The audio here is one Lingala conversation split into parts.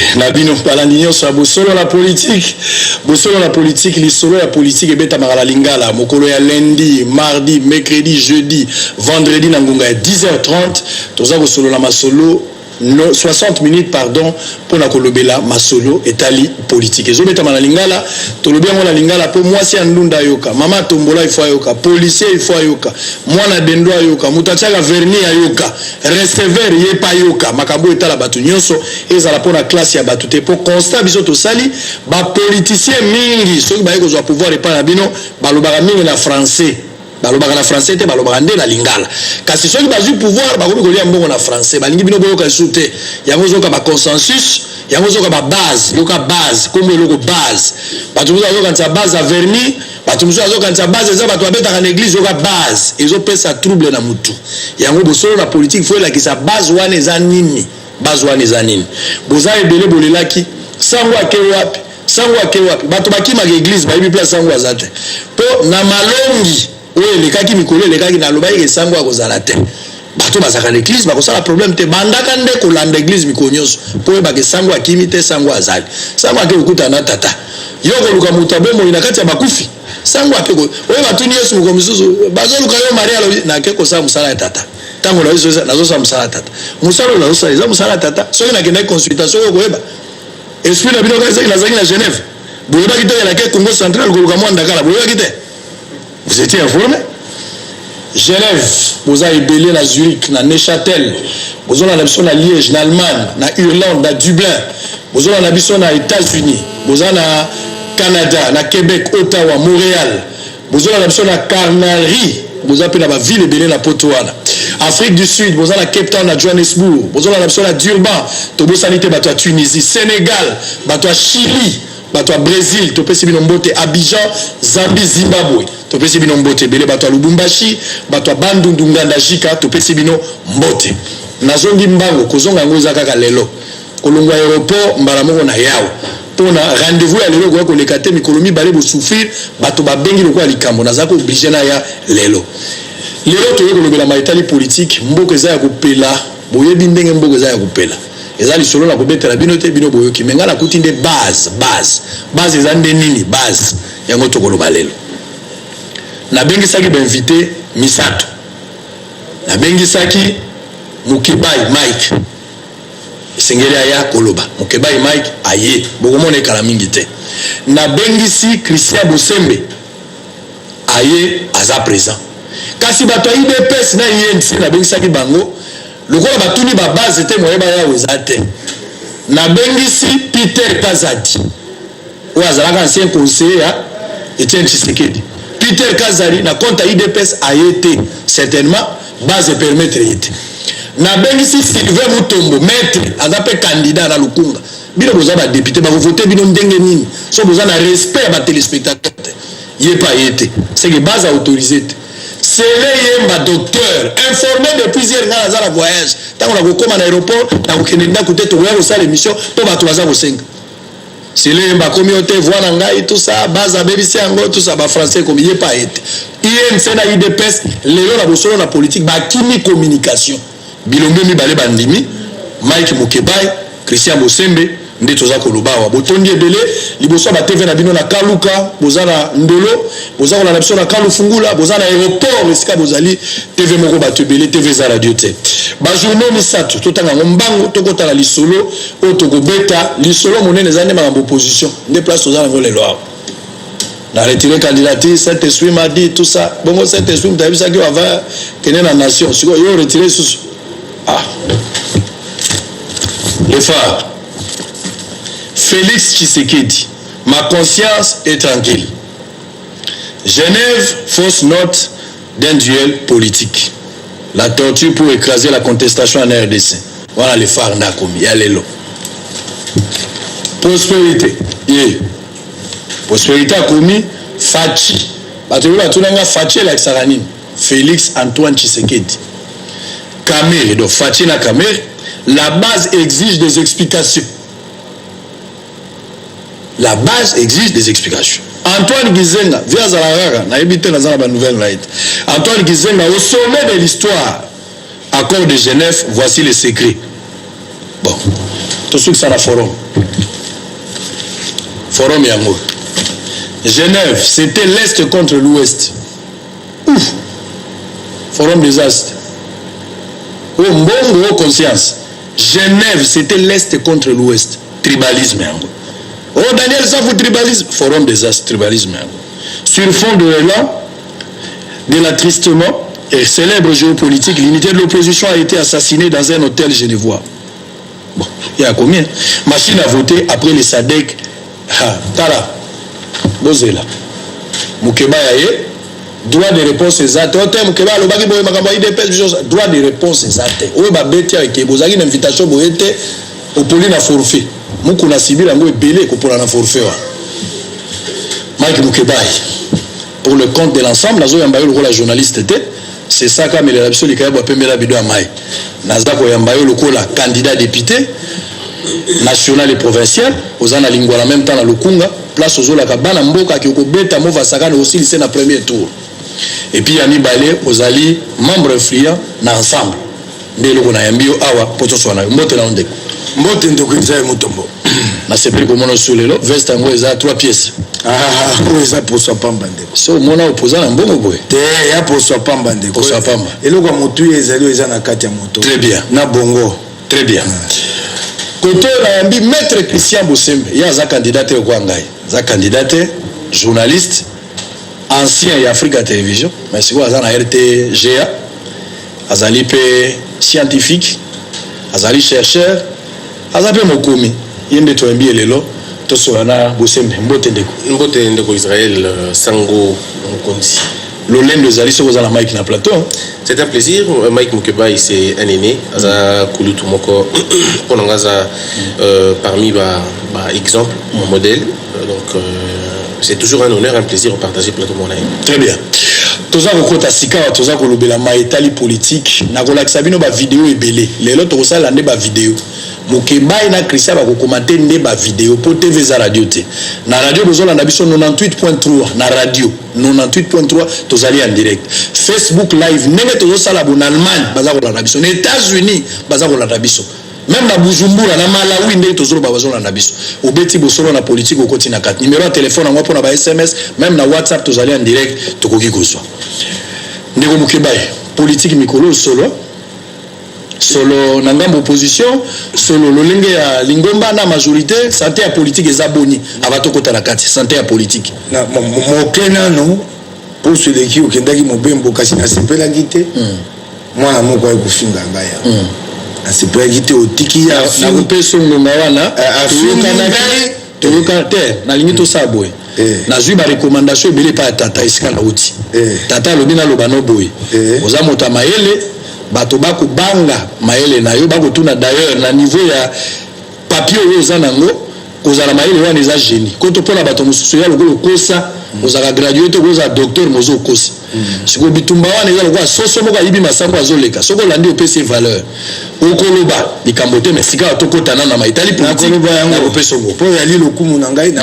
Nabino Palandinho sur la politique, l'histoire la politique et beta marala lingala, mokolo ya lundi, mardi, mercredi, jeudi, vendredi nangunga 10h30, toza ko solo la masolo 60 minutes pardon pour la kolobela masolo etali politique. Ezo beta marala lingala, tolobi ngo la lingala po mwasi andunda yoka, mama tombola il faut yoka, policier il faut yoka, mwana dendo yoka, mutachaka verni yoka, receveur yepa yoka, makambo etala batu nyonso ezala pona classe ya batu te po constat biso to sali ba politicien mingi soki ba yeko pouvoir epa na bino balobaka mingi na français. Balobaka na français te balobaka nde na lingala kasi soki bazwi pouvoir bakomi kolia mbongo na français balingi bino boyoka sute yango zoka ba consensus yango zoka ba base yoka base comme eloko base bato muzo azoka ntia base a verni bato muzo azoka ntia base eza bato babetaka na église yoka base ezopesa trouble na mutu yango bosolo na politique faut elakisa base wana eza nini base wana eza nini boza ebele bolelaki sango ake wapi bato bakimaka église bayibi place sango aza te po na malongi oye lekaki mikolo lekaki na loba yeke sango akozala te bato bazaka na église bakosala problème te bandaka nde kolanda église mikolo nyonso po oyebake sango akimi te sango azali sango ake kokuta na tata yo koluka moto abomoi na kati ya bakufi sango ake oye batuni yesu moko misusu bazoluka yo maria alobi nake kosala mosala ya tata ntango nazosala mosala ya tata mosala oyo nazosala eza mosala ya tata soki nakendaki consultation oyo koyeba esprit na bino kaka nazalaki na Genève boyebaki te elake Congo central koluka mwa ndakala boyebaki te. Vous étiez informé? Genève, vous avez belé na Zurich, na Neuchâtel, vous avez l'habitude na Liège, na Allemagne, na Irlande, na Dublin, vous avez l'habitude na États-Unis, vous avez na Canada, na Québec, Ottawa, Montréal, vous avez l'habitude na Carnary, vous avez la ville belé na Potoana. Afrique du Sud, vous avez la Cape Town, na Johannesburg, vous avez l'habitude na Durban, Togo Sanité, bato à Tunisie, Sénégal, bato à Chili, bato à Brésil, topesi bino mbote Abidjan, Zambie, Zimbabwe, topesi bino mbote bele bato à Lubumbashi, bato à Bandundu Nganda Jika, topesi bino mbote. Nazongi mbango kozonga ngo ezaka lelo. Kolongwa aéroport mbala moko na yawo. Pona rendez-vous ya lelo ko kolekate mikolo mibale bo souffrir, bato babengi lokwa likambo nazako obligé na ya lelo. Lelo toyo kolobela maitali politique, mboko eza ya kopela, boyebi ndenge mboko eza ya kopela. Ezali solo na kobetela bino te bino boyoki menga na kuti nde base eza nde nini base yango tokoloba lelo nabengisaki bainvité misato nabengisaki Mukebai Mike esengeli aya koloba Mukebai Mike aye bokomona ekala mingi te nabengisi Christian Bosembe aye aza présent kasi bato ya IDPS na INC nabengisaki bango lokola batuni ba base te moyeba ya ozate na bengisi Peter Kazadi oyo azalaka ancien conseiller ya Etienne Tshisekedi Peter Kazadi na compte ya IDPS ayete certainement base permettre yete na bengisi Sylvain Mutombo maître azape candidat na Lukunga bino boza ba député ba voter bino ndenge nini so boza na respect ba téléspectateurs yepa yete c'est que base autorisé c'est le docteur informé de plusieurs gars dans la voyage tant on a beaucoup à l'aéroport dans le Canada côté to voir ça l'émission to ba 305 c'est le communauté voilà ngai tout ça base à BBC ango tout ça ba français comme il est pas été INC na IDPS lelo na bosolo na politique ba kimi communication bilombe mi balé bandimi Mike Mukebai Christian Bosembe nde toza kolobawa botondi ebele liboso ba TV na bino na Kaluka bozana ndolo bozana na biso na Kalufungula bozana aéroport esika bozali TV moko ba tebele TV za radio te ba journée misato totanga ngombango tokota la lisolo o tokobeta lisolo monene za ndema na opposition nde place tozana ngolelo awa na retirer candidature Saint-Esprit m'a dit tout ça bongo Saint-Esprit mtabisa ki va kene na nation siko yo retirer sous les phares Félix Tshisekedi, ma conscience est tranquille. Genève, fausse note d'un duel politique. La torture pour écraser la contestation en RDC. Voilà les phares Nakomi, Yalelo. Prospérité. Prospérité a commis Fachi. Fachi et Saranine. Félix Antoine Tshisekedi. Kamer, donc Fachi na Kamer. La base exige des explications. La base exige des explications. Antoine Gizenga, via Zalaraga, n'a évité la Zalaba nouvelle light. Antoine Gizenga, au sommet de l'histoire, accord de Genève, voici les secrets. Bon, tout ce que ça a forum. Forum Yango. Genève, c'était l'Est contre l'Ouest. Ouf. Forum des Astres. Oh, bon, conscience. Genève, c'était l'Est contre l'Ouest. Tribalisme. Oh, Daniel, ça vous tribalisme. Forum des Astres, tribalisme. Sur fond de l'élan, de l'attristement et célèbre géopolitique, l'unité de l'opposition a été assassinée dans un hôtel genevois. Bon, il y a combien? Machine à voter après les SADC. Tala. Bozela. Moukeba Yaye. Droit de réponse exacte. Droit de réponse exacte. Oui, bah, bête avec Bozagi, une invitation pour être au poli na forfait. Moukou na sibi la moué belé pour la forfait. Mike Moukebaï. Pour le compte de l'ensemble, la zone le rôle la journaliste était. C'est ça quand il a absolu les cahiers pour la bidou à Maï. Nazako Yambayo le rôle candidat député national et provincial. Aux ana lingua en même temps dans le Kunga. Place aux la cabana mboka qui au beta mova sakana aussi lycée na premier tour. Et puis Yanni Balé aux alliés membres influents ensemble. Ndelo kona yambio awa poto swana mbote na onde. Mbote ndoko nzaye mutombo. Na sepeli ko mono sulelo veste ngo eza 3 pièces. Ko eza pour soi pamba ndeko. So mona opposant na mbongo boy. Te ya pour soi pamba ndeko. Pour soi pamba. Eloko mutu ezali eza na kati ya moto. Très bien. Na bongo. Très bien. Côté la yambi maître Christian Bosembe, il y a un candidat au Kwangai. Un candidat journaliste ancien et Africa Télévision, mais c'est quoi ça na RTGA. Azali pe scientifique, azali chercheur, azali mokomi. Yende to yambi lelo to so na Bosembe mbote ndeko Israël Sango Mokonzi. L'Olende Zali sur la Mike na plateau. C'est un plaisir. Mike Moukebaï, c'est un aîné. Aza Kulutu Moko, parmi exemple, mon modèle. Donc, c'est toujours un honneur, un plaisir de partager plateau mon aïe. Très bien. Toza kokota sika toza kolobela maetali politique na kolakisa bino ba vidéo ebele. Lelo to sala nde ba vidéo. Moukebaï na Christian ba ko commenter nde ba vidéo pour TV za radio te. Na radio bozola na biso 98.3 na radio 98.3 tozali en direct. Facebook live nenge tozo sala bon Allemagne baza ko na biso. Na États-Unis baza ko na biso. Même na Bujumbura na Malawi nde tozolo bazola na biso. Obeti bosolo na politique au continent 4. Numéro de téléphone ngwa pona ba SMS, même na WhatsApp tozali en direct tokoki kozwa. Ndeko Moukebaï, politique mikolo solo nangamba opposition solo lolenge ya lingomba na majorité santé ya politique ezaboni abatokota na kati santé ya politique na mokena no pour celui qui okendaki mobembo kasi na sepela gite mwana moko ay kufinga ngaya na sepela gite otiki ya na kupeso ngonga wana toyoka te na lingi to sabwe na zui ba recommandation ebele pa tata isika na uti tata lobi na loba no boy oza mota mayele bato bako banga maele na yo bako tuna d'ailleurs na niveau ya papier oyo za nango kozala maele wana eza génie koto pona bato mususu ya lokolo kosa ozaka graduate koza docteur mozo kosa siko bitumba wana eza lokwa soso moko yibi masambo azoleka soko landi opese valeur okoloba likambote mais sika tokota na maitali politique na opese ngo po ya lilo kumu na ngai na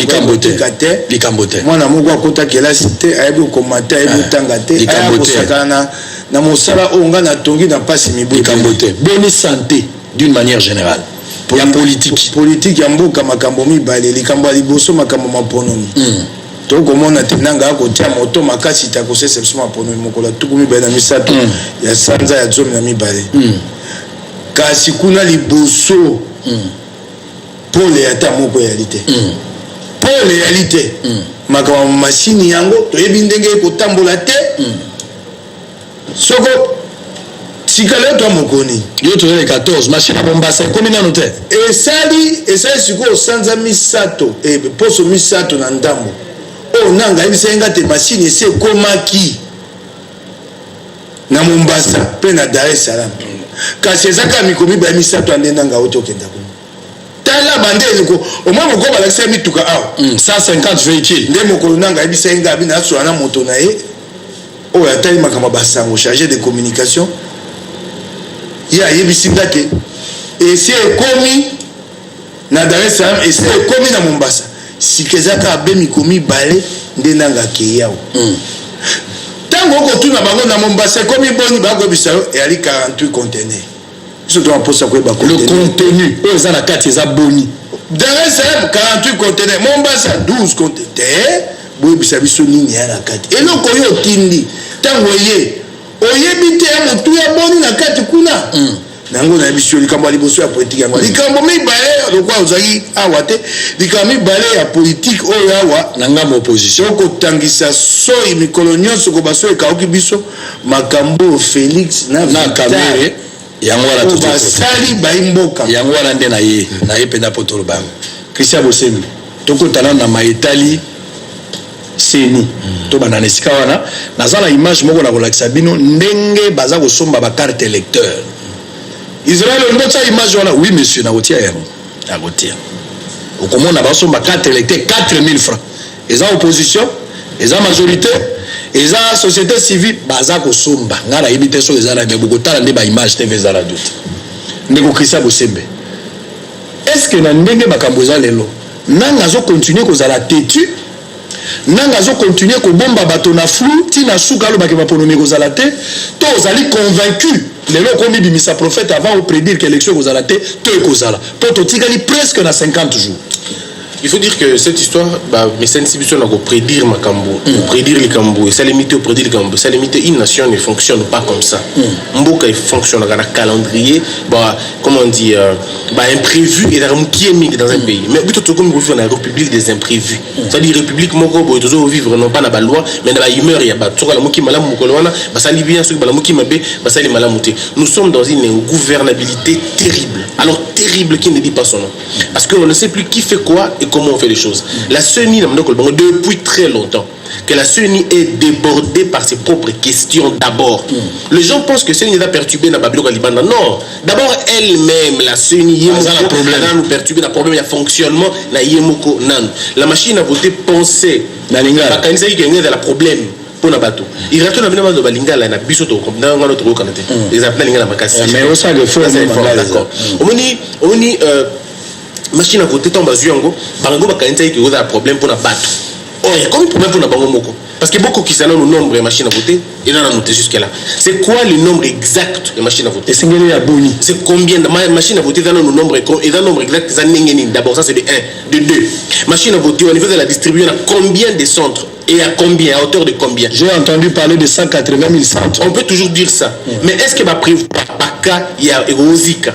likambote mwana moko akota kelasi te ayebi komata ayebi tanga te ayakosakana na mosala onga na tongi na pasi mibo likambote bonne santé d'une manière générale ya politique ya mboka makambo mibale likambo ya liboso makambo maponomi tokomona te nanga akotia moto makasi ta kosesa biso maponomi mokola tuku mibale na misato ya sanza ya zomi na mibale kasi kuna liboso pole ata moko yalité pole yalité makambo machine yango toyebi ndenge ekotambola te soko sikale to mokoni yo to le 14 machine à Mombasa comme na note esali siko sanza misato poso misato na ndambo o nanga ibisenga te machine ese komaki na Mombasa pe na Dar es Salaam kasi ezaka mikomi ba misato andendanga otokenda ko tala bandele ko o mwa moko balakisa mituka awa 150 véhicules nde mokolo nanga ibisenga bina so na moto na ye o ya tali makamba basango chargé de communication ya yebisinga te esi ekomi na Dar es Salaam esi ekomi na Mombasa sikezaka abe mikomi bale nde nanga ke yao tango okotuna bango na Mombasa ekomi boni bakoyebisa yo eyali 48 conteneurs surtout en posa koyeba le contenu oyo eza na kati eza boni Dar es Salaam 48 conteneurs, Mombasa 12 conteneurs. Boy bisabiso nini ya nakati. Eloko yo tindi. Tango oyebite ya mutu ya boni nakati kuna. Nango na biso likambo liboso ya politique yango. Likambo mibale lokwa ozaki awate. Likambo mibale ya politique oyo awa nanga mo opposition ko tangisa soyi mikolo nyonso ko baso ekauki biso makambo Félix na Kamere yango wala to basali baimboka yango wala nde na ye penda potolo bam Christian Bosembi tokotana na maetali seni to banana esika wana nazala image moko na kolakisa bino ndenge baza kosomba ba carte électeur Israël ndotsa image wana oui monsieur na kotia yango na kotia okomona basomba carte électeur 4000 francs eza opposition eza majorité eza société civile baza kosomba ngana yebite so eza na beko tala nde ba image TV za radio ndeko Christian Bosembe est-ce que na ndenge makambo za lelo nanga zo continuer kozala têtu nanga zo continuer ko bomba bato na flou tina suka lo bakema ponomi kozala te to ozali convaincu lelo komi bimisa prophète avant de prédire que l'élection kozala te to ekozala to to tikali presque na 50 jours. Il faut dire que cette histoire, mais c'est une institution qui prédire Makambo, prédire les Kambo, et ça limite au prédire les Kambo. Ça limite une nation ne fonctionne pas comme ça. Mboka il fonctionne dans un calendrier, comment on dit, imprévu et qui est mis dans un pays. Mais plutôt comme vous vivez dans la République des imprévus. C'est-à-dire République Moko, vous toujours vivre non pas dans la loi, mais dans la humeur. Il y a pas la moki malam mukoloana, ça libyen sur la moki mabe, ça les malamuté. Nous sommes dans une gouvernabilité terrible. Alors terrible qui ne dit pas son nom, parce qu'on ne sait plus qui fait quoi et comment on fait les choses. La CENI, depuis très longtemps, que la CENI est débordée par ses propres questions d'abord. Les gens pensent que CENI est perturbée dans Babylone Liban. Non. D'abord, elle-même, la CENI, elle nous perturbe dans le problème de fonctionnement. La machine a voté penser. La problème. Pour bateau. Il retourne à venir de Balingala na biso to comme dans notre canadien. Les appels Lingala makasi. Mais au sein de feu d'accord. On dit machine à voter tombe zuango, bango bakanisa qui a un problème pour na bateau. Oh, il y a comme problème pour na bango moko. Parce que beaucoup qui savent le nombre de machines à voter, et là on a noté jusque là. C'est quoi le nombre exact de machines à voter? C'est combien de machines à voter dans le nombre et dans le nombre exact d'abord ça c'est de 1, de 2. Machines à voter au niveau de la distribution, combien de centres? Et à combien, à hauteur de combien? J'ai entendu parler de 180 000 centres. On peut toujours dire ça. Mais est-ce que il y a Erosika?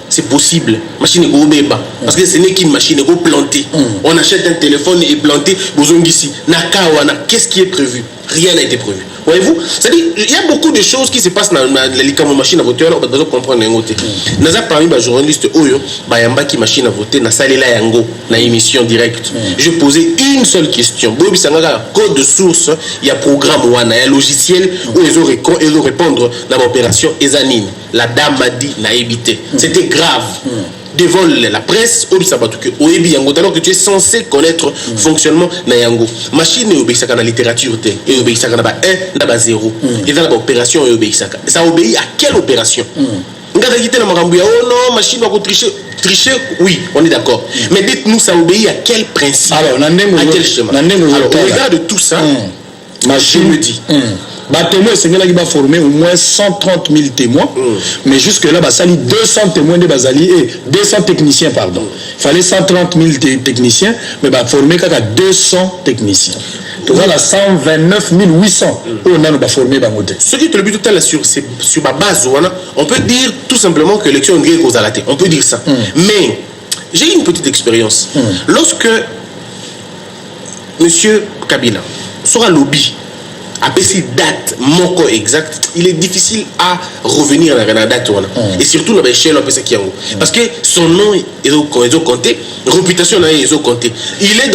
C'est possible. Machine est parce que ce n'est qu'une machine plantée. On achète un téléphone et planté. Qu'est-ce qui est prévu? Rien n'a été prévu. Voyez-vous? C'est-à-dire, il y a beaucoup de choses qui se passent dans la machine à voter. On doit comprendre les côtés. Nous avons parmi les journalistes Oyo, Bayamba qui machine à voter, na salela yango, na émission directe. Je posais une seule question. Bobi Sangara, code de source, il y a programme wana, il y a logiciel où ils ont répondre dans l'opération Ezanine. La dame m'a dit n'a évité. C'était grave. Devant la presse, alors que tu es censé connaître le fonctionnement de Yango. Machine est dans la littérature, et obéissant à 1, à 0. Et dans l'opération, ça obéit à quelle opération? Oh non, machine va tricher. Tricher, oui, on est d'accord. Mais dites-nous, ça obéit à quel principe? Alors, à quel schéma? Alors, au regard de tout ça, machine me dit. Témoins, c'est là qui va former au moins 130 000 témoins, mais jusque-là, ça lit 200 témoins de Basali et 200 techniciens, pardon. Il fallait 130 000 techniciens, mais former qu'à 200 techniciens. Tout ça, 129 800 on a formé Bangote. Ce qui est le but tout à l'heure sur ma base, on peut dire tout simplement que l'élection est cause à la tête. On peut dire ça. Mais j'ai une petite expérience. Lorsque M. Kabila sera lobby, à PC date moko exact, il est difficile à revenir à la date et surtout dans l'échelle parce que son nom est compté, réputation est compté. Il est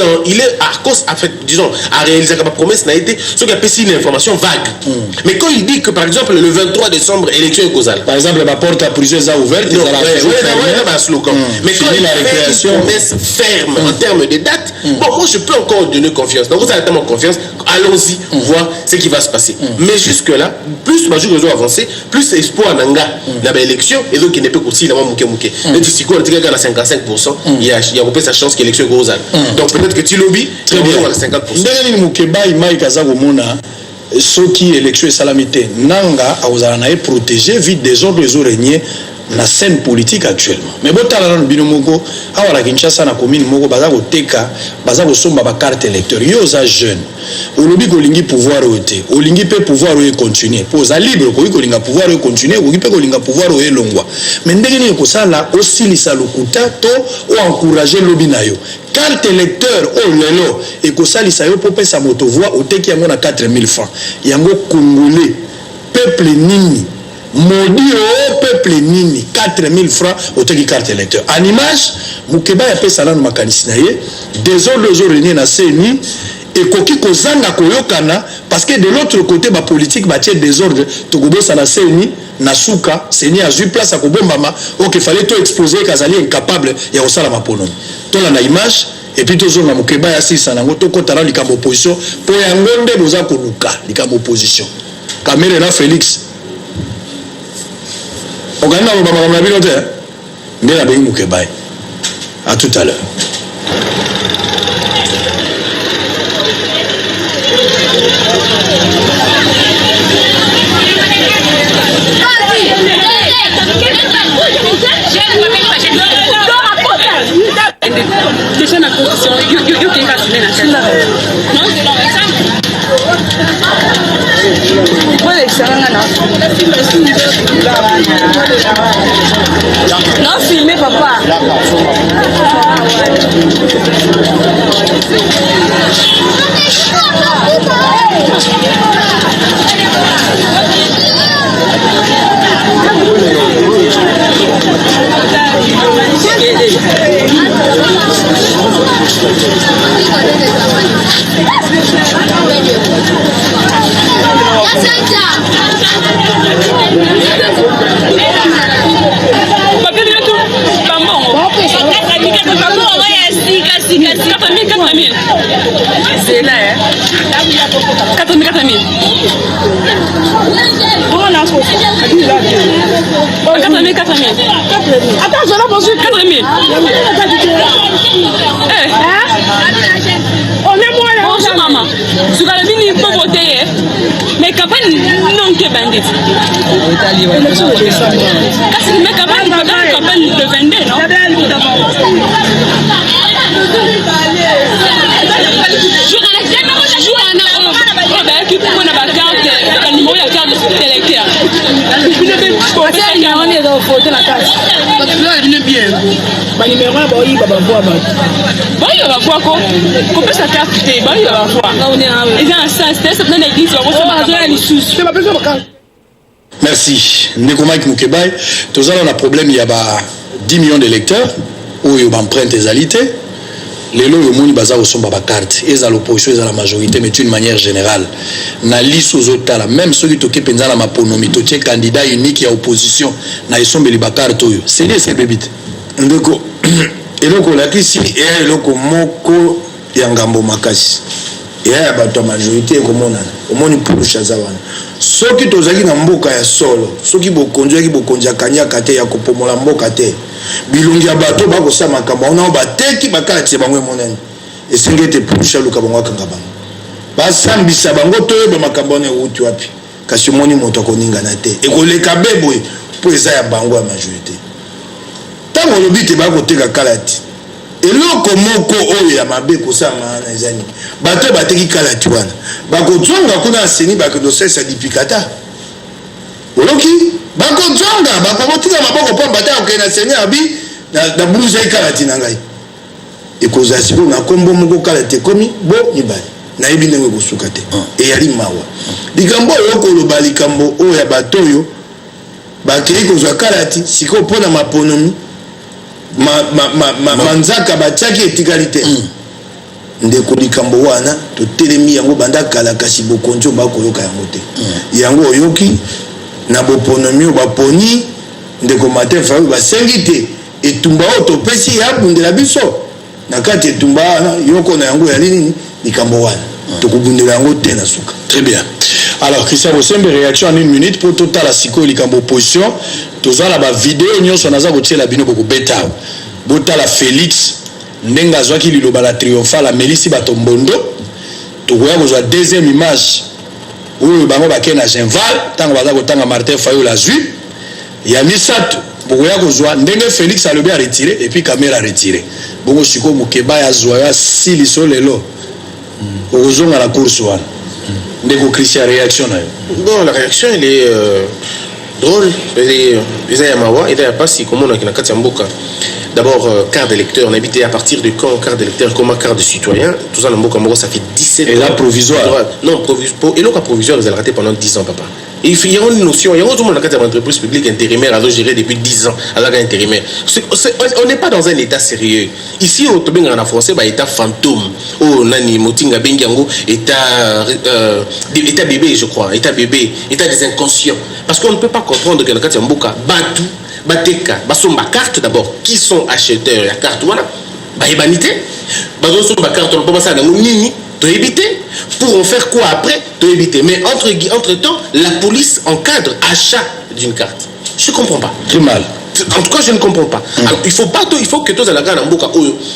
à cause en fait disons à réaliser ma promesse n'a été ce qui a PC une information vague. Mais quand il dit que par exemple le 23 décembre élection est causale. Par exemple la porte à plusieurs a ouverte, mais quand il fait une promesse ferme en termes de date, bon moi je peux encore donner confiance. Donc vous avez tellement confiance, allons-y voir ce qui va se passer. Mais jusque là, plus majeur réseau avancé, plus espoir nanga dans l'élection et donc qui ne peut aussi la mouké. Mais si quoi on dit à 55%, il y a sa chance que l'élection est causale. Donc peut-être que tu lobby très bien à 50%. Ndenge ni mukeba imai kaza komona soki élection et salamité nanga auzana na protégé vite des ordres réseau régner la scène politique actuellement. Mais bon, t'as là dans binomoko, à la Kinshasa na commune moko, baza ko teka, baza ko somba ba carte électeur. Yo za jeune, olobi ko lingi pouvoir ote, olingi pe pouvoir oye continuer. Poza libre ko linga pouvoir oye continuer, ko pe ko linga pouvoir oye longwa. Mais ndenge ni ko sala aussi lisa lokuta to o encourager lobi na yo. Carte électeur o lelo et ko sala lisa yo po pesa moto voix oteki yango na 4000 francs. Yango congolais peuple nini maudit au peuple nini 4000 francs au teki carte électeur en image mukeba ya pesa na makanisi na ye désordre réuni na CENI et koki kozanga koyokana parce que de l'autre côté ba politique ba tie désordre to kobosa na CENI na suka CENI a eu place à kobombama o qu'il fallait tout exposer kazali incapable ya osala maponomi to na image et puis toujours na mukeba ya sisa nango to kotana likambo opposition po yango nde boza koluka likambo opposition Kamere na Félix Oganda mabama na bilote nde la bengi Mukebai. À tout à l'heure. Non, filmez papa. C'est là, hein? 4 000. Attends, je l'ai pensé 4 000. On est moins là. Bonjour maman. Je vais venir pour voter. Mais campagne non que bandit. Mais campagne le 22, non? Merci. Mike Mukebai, tous allons un problème, il y a 10 millions d'électeurs où il y a empreinte des alités. Les lois au monde bazar au son baba carte et à l'opposition et à la majorité mais d'une manière générale na liste aux autres là même ceux qui toquent penza la maponomi toqué candidat unique à opposition na ils sont beli carte oyo c'est des c'est bébite ndeko eloko la kisi et eloko moko ya ngambo makasi et ya bato majorité komona omoni pour chazawana soki tozaki na mboka ya solo soki bokonzaki bokonza kanya kate ya kopomola mboka te bilungi ya bato bakosa makambo ona bateki bakati bango monene esengete pusha luka bango kanga bango basambisa bango toyeba makambo na uti wapi kasi moni moto koninga na te ekoleka bebo po eza ya bango ya majorité tango lobite bakoteka kalati eloko moko oyo ya mabe kosama na ezani bato bateki kalati wana bakozonga kuna aseni bakodosesa dipikata oloki bakozonga bakobotika maboko po bata okena seni abi na bluze kalati na ngai ekoza siko na kombo moko kalati komi bo nibali na yebi ndenge kosuka te eyali mawa likambo oyo koloba likambo oyo ya bato oyo bakei kozwa kalati siko mpona maponomi manzaka batiaki etikalité ndeko likambo wana totelemi yango banda kala kasi bokonzo bakoyoka yango te yango oyoki na boponomi baponi ndeko Martin Fayulu basengi te etumba oyo topesi ya bundela biso na kati etumba wana yoko na yango ya nini likambo wana tokobundela yango te na suka. Très bien. Alors Christian Bosembe réaction en 1 minute pour total la siko likambo opposition tozala ba vidéo nyonso naza kotiela bino boko beta bota la Félix ndenga zwaki liloba la triomphal la Melisi Batombondo tokoya kozwa deuxième image oyo bango bakena Genval tango baza kotanga Martin Fayulu azwi ya misato bokoya kozwa ndenge Félix alobi a retiré et puis caméra a retiré bongo siko mukeba ya zwa ya si liso lelo okozonga la course wana ndeko Christian réaction na yo. Bon, la réaction elle est drôle, il y a pas si comment on a kati mboka. D'abord, carte d'électeur, on habitait à partir de quand carte d'électeur, comment carte de citoyen, tout ça, ça fait 17 ans. Et là, provisoire. Non, provisoire. Et là, provisoire, ils ont raté pendant 10 ans, papa. Et il y a une notion, il y a tout le monde dans une entreprise publique intérimaire, alors géré depuis 10 ans, alors intérimaire. On n'est pas dans un état sérieux. Ici, au Tobinga en français, bah, état fantôme. Oh, nani, motinga bengiango, état bébé, je crois, état bébé, état des inconscients. Parce qu'on ne peut pas comprendre que dans le cas de Mboka, Batou, Bateka, Basomba carte d'abord, qui sont acheteurs la carte, voilà, bah, ébanité, Basomba carte, on ne peut pas ça dans nini. Éviter. Pour en faire quoi après? Éviter. Mais entre temps, la police encadre l'achat d'une carte. Je ne comprends pas. Très mal. En tout cas, je ne comprends pas. Alors, il faut que tous les gens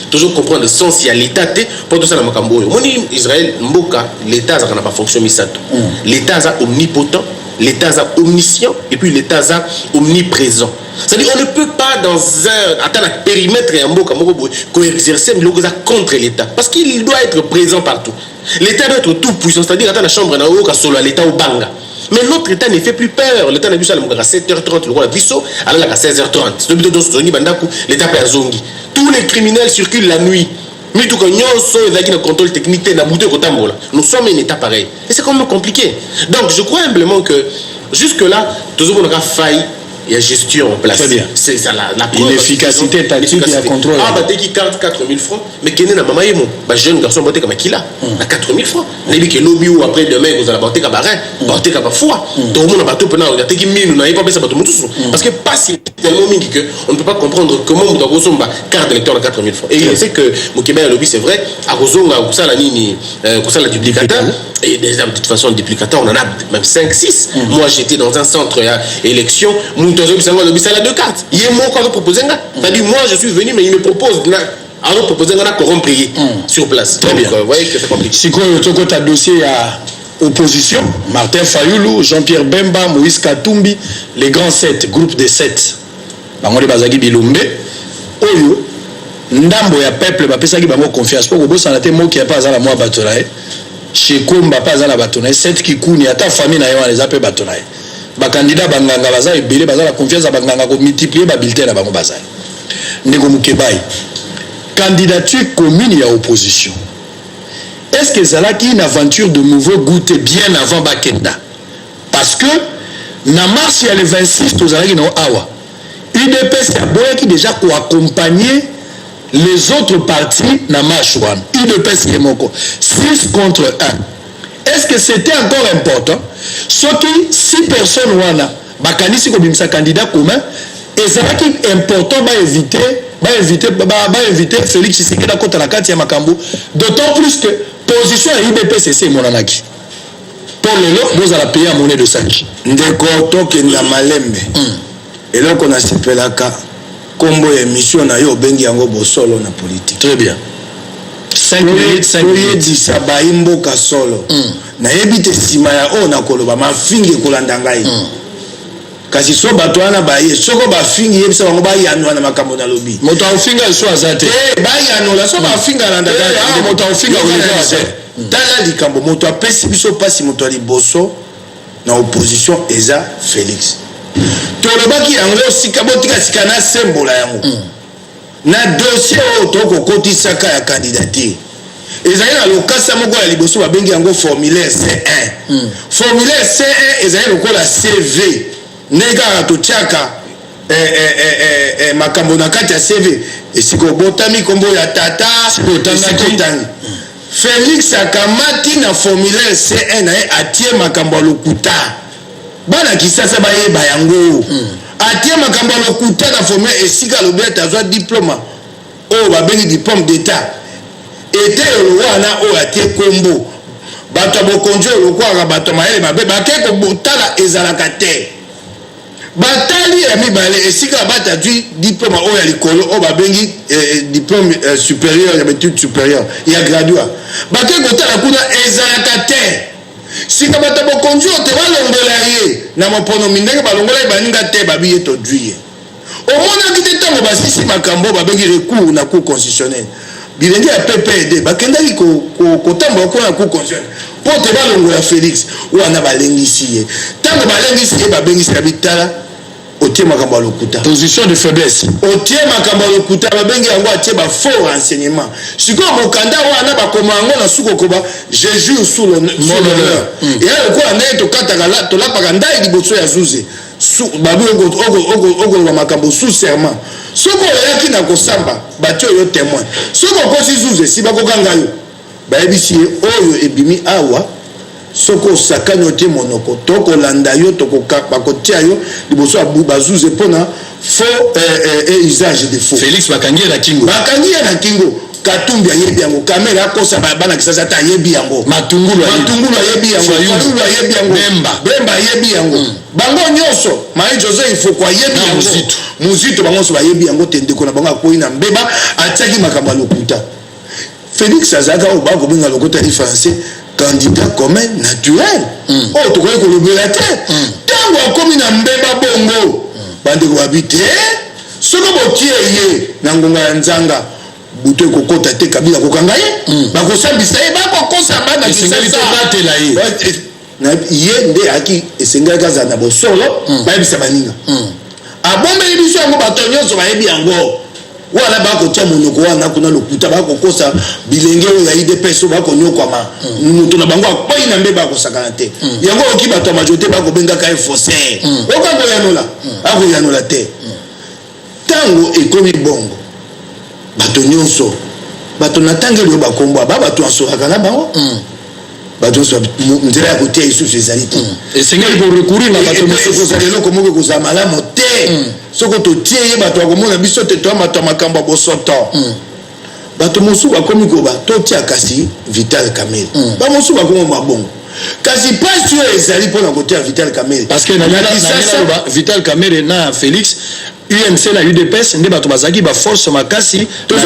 toujours comprendre le sens, il y a l'État pour tout ça dans Makambo. Israël, Mboka, l'État n'a pas fonctionné. L'État est omnipotent, l'État est omniscient et puis l'État est omniprésent. C'est-à-dire qu'on ne peut pas dans un périmètre et un mot qu'on exerce contre l'État. Parce qu'il doit être présent partout. L'État doit être tout puissant. C'est-à-dire dans la chambre, l'État au Banga. Mais notre État ne fait plus peur. L'État n'a plus ça à 7h30, le roi Bisso, alors à 16h30. L'État perd Zongi. Tous les criminels circulent la nuit. Mais tout le contrôle technique, nous sommes un État pareil. Et c'est quand même compliqué. Donc je crois humblement que jusque-là, toujours on aura failli. Il y a gestion en place. Très bien. C'est ça la efficacité tactique et la contrôle. Ah, bah, qui carte 4000 francs, mais qui est dans ma maman, bah, jeune garçon, bah, comme qui là, à 4000 francs. Les qui lobby ou après demain, vous allez porter cabaret, porter cabaret foi. Tout le monde a pas tout pendant, regardez qui mine, n'avez pas pensé à tout le monde. Parce que pas si tellement mingi que on ne peut pas comprendre comment on doit recevoir carte d'électeur à 4000 francs. Et je sais que Mokeba et lobby, c'est vrai, à Rosonga, ou ça la nini, ou ça la duplicateur, et déjà de toute façon, duplicateur, on en a même 5, 6. Moi, j'étais dans un centre élection, c'est la deux cartes. Il y a moi qui a proposé. C'est-à-dire, moi, je suis venu, mais il me propose. Alors, proposer un quorum prié sur place. Très bien. Vous voyez que c'est compliqué. Si tu as dossier à opposition, Martin Fayoulou, Jean-Pierre Bemba, Moïse Katumbi, les grands 7, groupe des 7. Bangole Bazagi Bilombe, Oyo, Ndambo ya peuple, Bapesagi Bango confiance. Pour que ça n'a pas mot qui a pas à la moi batonae. Chez Komba pas à la batonae. 7 qui couni, à ta famille n'a pas les appels batonae. Ba candidat banganga baza ebele baza la confiance à banganga ko multiplier ba bulletin na bango baza ndeko mukebai candidature commune ya opposition est-ce que ça là une aventure de nouveau goûter bien avant Bakenda parce que na mars il y a le 26 tozalaki na awa UDPS a boya qui déjà ko accompagner les autres partis na marche wana UDPS kemoko 6 contre 1. Est-ce que c'était encore important? Sauf que 6 personnes wana bakanisi ko bimisa candidat commun et ça qui est important éviter Félix Tshisekedi contre la carte ya makambo d'autant plus que position à IDPS c'est monanaki pour le lot vous allez payer à monnaie de sac ndeko tokenda malembe et là qu'on a sepelaka kombo émission na yo bengi yango bosolo na politique. Très bien. 5 minutes 5 minutes ça ba imboka solo na yebite sima ya o na koloba mafingi kolanda ngai kasi so bato wana ba ye soko ba fingi yebisa bango ba yanwa na makambo na lobi moto ofinga so azate ba yanwa so ba finga landa ngai moto ofinga oleka tala likambo moto apesi biso pasi moto ali boso na opposition eza Félix tolobaki yango sika botika sika na sembola yango na dossier o toko kotisaka ya candidature ezali na lokasa moko ya liboso babengi yango formulaire C1 formulaire C1 ezali lokola CV nega totiaka makambo na kati ya CV esiko botami kombo ya tata esikotangi Félix akamati na formulaire C1 na ye atie makambo lokuta bana kisasa bayeba yango atie makambo lokuta na formulaire esika lobeta azwa diplôme o babengi diplôme d'état ete wana o atie kombo bato bokonjo lokwaka bato mayele mabe bakeko botala ezalaka te batali ya mibale esika bata dui diplôme o ya likolo o babengi diplôme supérieur ya étude supérieure ya graduat bakeko tala kuna ezalaka te sika bato bokonjo te balongola ye na mopono mindenge balongola baninga te babiye to dui o omona kite tango basisi makambo babengi recours na cour constitutionnelle bilenge ya PPRD bakendaki kotambola kuna na cour constitutionnelle po te balongola Félix wana balengisi ye tango balengisi ye babengisi ya bitala otie makambo lokuta position de faiblesse otie makambo lokuta babengi yango atie ba faux renseignement siko mokanda wana bakoma yango na suko koba je jure sous l'honneur et là quoi ndai to kataka la to lapaka ndai liboso ya zuze babu ogo makambo sous serment soko yaki na kosamba batio yo témoin soko kosi zuze si bakokanga yo bayebisi oyo ebimi awa soko sakano te monoko toko landa yo toko bakotia yo liboso bazuze pona faux usage de faux Félix bakangi na kingo Katumbi ayebi yango kamera kosa bana kisasa ta ayebi yango matungulu ayebi yango Fayulu ayebi yango Bemba ayebi yango bango nyoso Marie José il faut quoi ayebi yango muzito bango so ayebi yango tendeko na bango akoyi na mbeba ataki makamba lokuta Félix azaka o bako binga lokota li français candidat commun naturel oh to koyi ko lobela te tango akomi na mbeba bongo bandeko babite soko bokie ye na ngonga ya nzanga buto kokota te kabila kokanga ye bakosambisa ye bakokosa bana kisasa batela ye na ye nde aki esengaka za na bosolo bayebisa baninga abombe biso yango bato nyonso bayebi yango wala bakotia monoko wana kuna lokuta bakokosa bilenge oyo ya IDPS bakonyokwama mutu na bango akoyi na mbe bakosakana te yango oki bato ya majorité bakobengaka ye faussaire akoyanola te tango ekomi bongo bato nyonso bato natangeli yo bakombo ba bato asoraka na bango bato nyonso nzela ya kotia lisusu ezali te esengeli ko recourir na bato kozala eloko moko kozala malamu te soko totie ye bato akomona biso te toya bato ya makambo ya bosoto bato mosusu bakomi koba totia kasi Vital Kamerhe bamosusu bakomi mabongo kasi pasi oyo ezali mpona kotia Vital Kamerhe parce que na Vital Kamerhe na Félix UMC na UDPS nde bato bazaki ba force makasi donc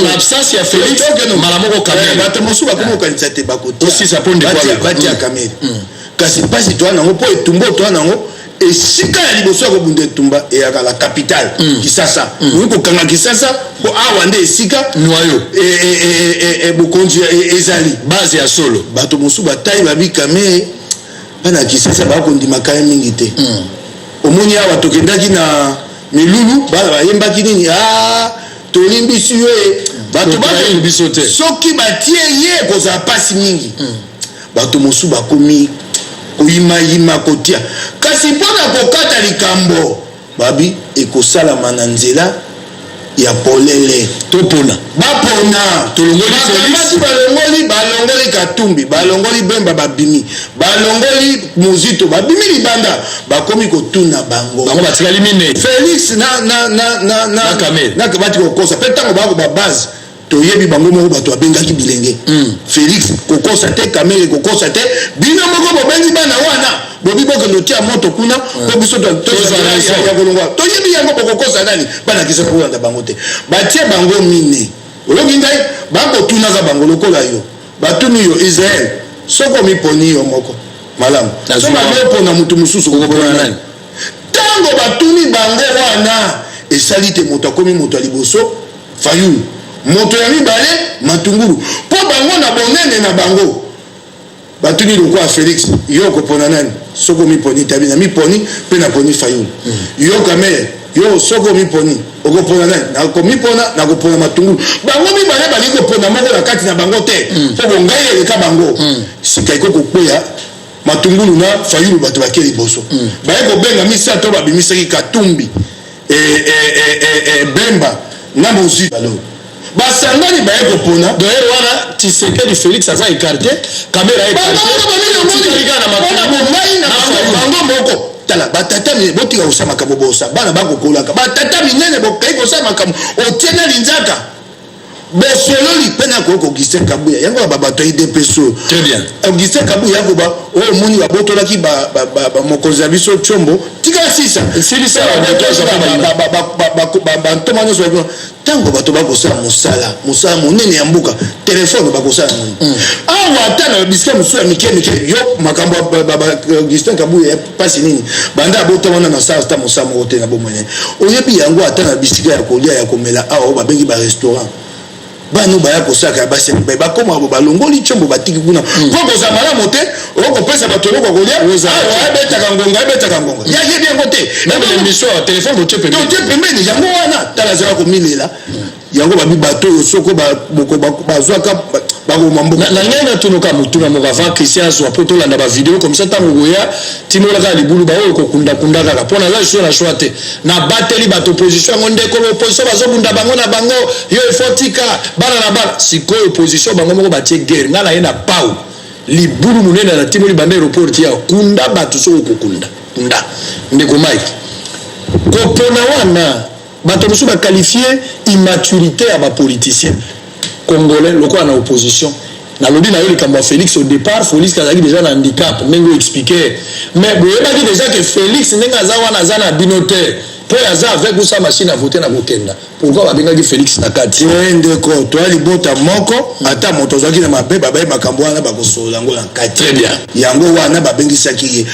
na absence ya Félix malamoko Kamerhe bato mosusu bakomi kokanisa te bakotia aussi ça ponde quoi batia Kamerhe kasi pasi toa nango po etumbo toa nango esika ya liboso ya kobunda etumba eyaka la capitale Kisasa oyi kokanga Kisasa po awa nde esika noyo bokonzi ezali base ya solo bato mosusu batai babi Kamerhe bana Kisasa bakondimaka ye mingi te omoni awa tokendaki na milulu bana bayembaki nini tolimbisi yo bato biso te soki batie ye kozala pasi mingi bato mosusu bakomi koyima kotia kasi mpona kokata likambo babi ekosalama na nzela ya polele topona bapona balongoli Katumbi balongoli Bemba babimi balongoli Muzito babimi libanda bakomi kotuna bango batikali mine Félix na Kamerhe na bati kokosa pe tango bako ba base toyebi bango moko bato abengaki bilenge Félix kokosa te Kamerhe kokosa te bino moko bobengi bana wana bobi bokendo tia moto kuna po biso ya kolongwa toyebi yango bokokosa nani bana kisa kolanda bango te batie bango mine olobi ngai bakotunaka bango lokola yo batuni yo Israël soko miponi yo moko malamu so bamepona mutu mosusu kokopona nani tango batuni bango wana esali te moto akomi moto ya liboso Fayulu moto ya mibale matungulu po bango na bonene na bango batuni lokwa Félix yo kopona nani soko miponi tabina miponi pe na poni Fayulu yo Kamerhe yo soko miponi okopona nani na komipona na kopona matungulu bango mibale bali kopona moko na kati na bango te po bongai eleka bango sika ikoko kweya matungulu na Fayulu bato bakeli boso baye kobenga misato babimisaki Katumbi Bemba na Muzito basangani baye kopona d'ailleurs wana Tshisekedi Félix aza écarté Kamerhe a écarté bango moko tala batata botika kosala makambo bosa bana bakokolaka batata minene bokai kosala makambo otiena linzaka bosolo lipena ko Augustin Kabuya yango babato IDPSO très bien Augustin Kabuya yango ba o moni babotola ki ba mokonzi biso Tchombo tika sisa silisa ba ntomano so tango bato bakosala musala monene ya mbuka telefone bakosala awa atana bisika musula mike yo makambo Augustin Kabuya pasi nini banda abotomana na sala sta musala moko te na bomene oyebi yango atana bisika ya kolia ya komela awa babengi ba restaurant banu baya kosaka basi bakoma balongoli Tchombo batiki kuna ko koza malamu te okopesa bato loko kolia betaka ngonga ya yebi yango te même l'émission à téléphone bote pembeni yango wana tala zaka komilela yango babi bato soko bazwaka bakomamboka na ngai natunoka mutuna moko avant Christian soit poto landa ba vidéo comme ça tango goya timolaka libulu ba oyo kokunda kaka pona la sur la choite na bateli bato opposition ngonde ko opposition bazobunda bango na bango yo efotika bana na bana siko opposition bango moko batie guerre ngala yena pau libulu munene na timoli bande aéroport ya kunda bato so kokunda kunda ndeko Mike kopona wana bato musu ba qualifier immaturité à ba politicien congolais lokola na opposition na lobby na yo likambo Félix au départ Félix kazaki déjà na handicap mengo expliquer mais boyebaki déjà que Félix ndenga za wana za na binote po yaza avec sa machine à voter na kokenda pourquoi babengaki Félix na kati ndeko to ali bota moko ata moto zaki na mabe babaye makambo wana bakosola ngo na kati très bien yango wana babengisaki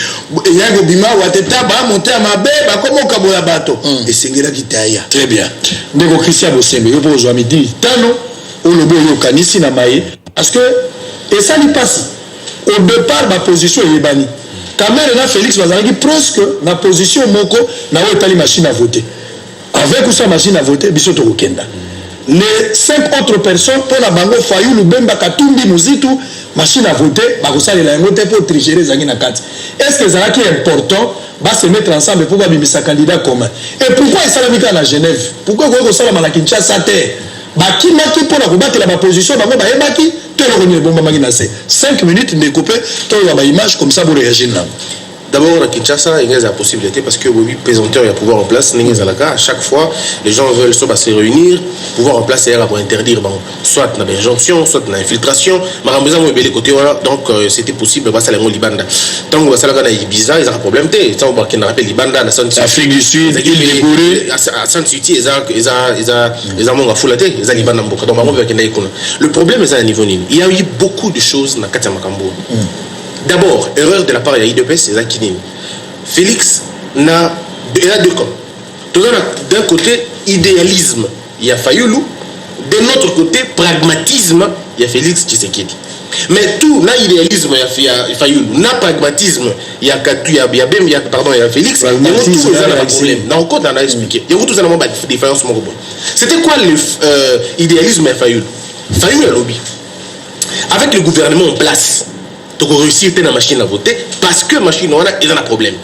yango bima wateta ba monter mabe bakomoka boya bato esengela kitaya très bien ndeko Christian Bosembe yo po zo midi tano olobo yo kanisi na maye parce que et ça n'y passe au départ ma position est bani Kamere na Félix bazalaki presque na position moko na otali machine à voter avec sa machine à voter biso to kokenda les 5 autres personnes pour la bango Fayulu Bemba Katumbi Muzitu machine à voter bakosalela yango te pour tricher zangi na kati est-ce que ça qui est important va se mettre ensemble pour babimisa candidat commun et pourquoi ça la na Genève pourquoi ko sala na Kinshasa te bakimaki pour la combattre la position bango bayebaki to le bomba magina c'est 5 minutes de couper to ba image comme ça pour réagir là. D'abord, à Kinshasa, il y a la possibilité parce que oui, présenteur, il y a pouvoir en place. À chaque fois, les gens veulent soit se réunir, pouvoir en place, c'est pour interdire, bon, soit dans l'injonction, soit dans l'infiltration. Donc, c'était possible, ça la Libanda. Tant que ça la Ibiza, il y a un problème. Tant qu'on rappelle Libanda, la Afrique du Sud, à Saint-Suti, ils ont mon foulaté, ils ont Libanda. Donc, le problème, c'est à niveau nil. Il y a eu beaucoup de choses dans Katia Makambo. D'abord, erreur de la part de l'IDPS, c'est Zakinine. Félix il a deux camps. D'un côté, idéalisme, il y a Fayulu. De l'autre côté, pragmatisme, il y a Félix Tshisekedi. Mais tout, là, idéalisme, il y a Fayulu. Là, pragmatisme, il y a Félix. Il y a tout, il y a un problème. On a expliqué. Il y a tout, il y a des défaillances. C'était quoi l'idéalisme à Fayulu? Fayulu a lobby. Avec le gouvernement en place, tu peux réussir dans la machine à voter parce que la machine a un problème.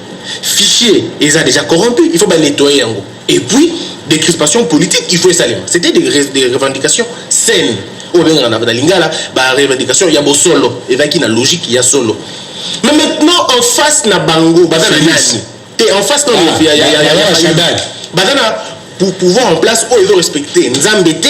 Fichier, ils ont déjà corrompu, il faut nettoyer en gros. Et puis, des crispations politiques, il faut essayer. C'était des revendications saines. Au bien, on a des revendications, il y a beau solo, et qui a logique, il y a solo. Mais maintenant, en face, na bango, t'es en face, il y a pour pouvoir en place, ils vont respecter Nzambete,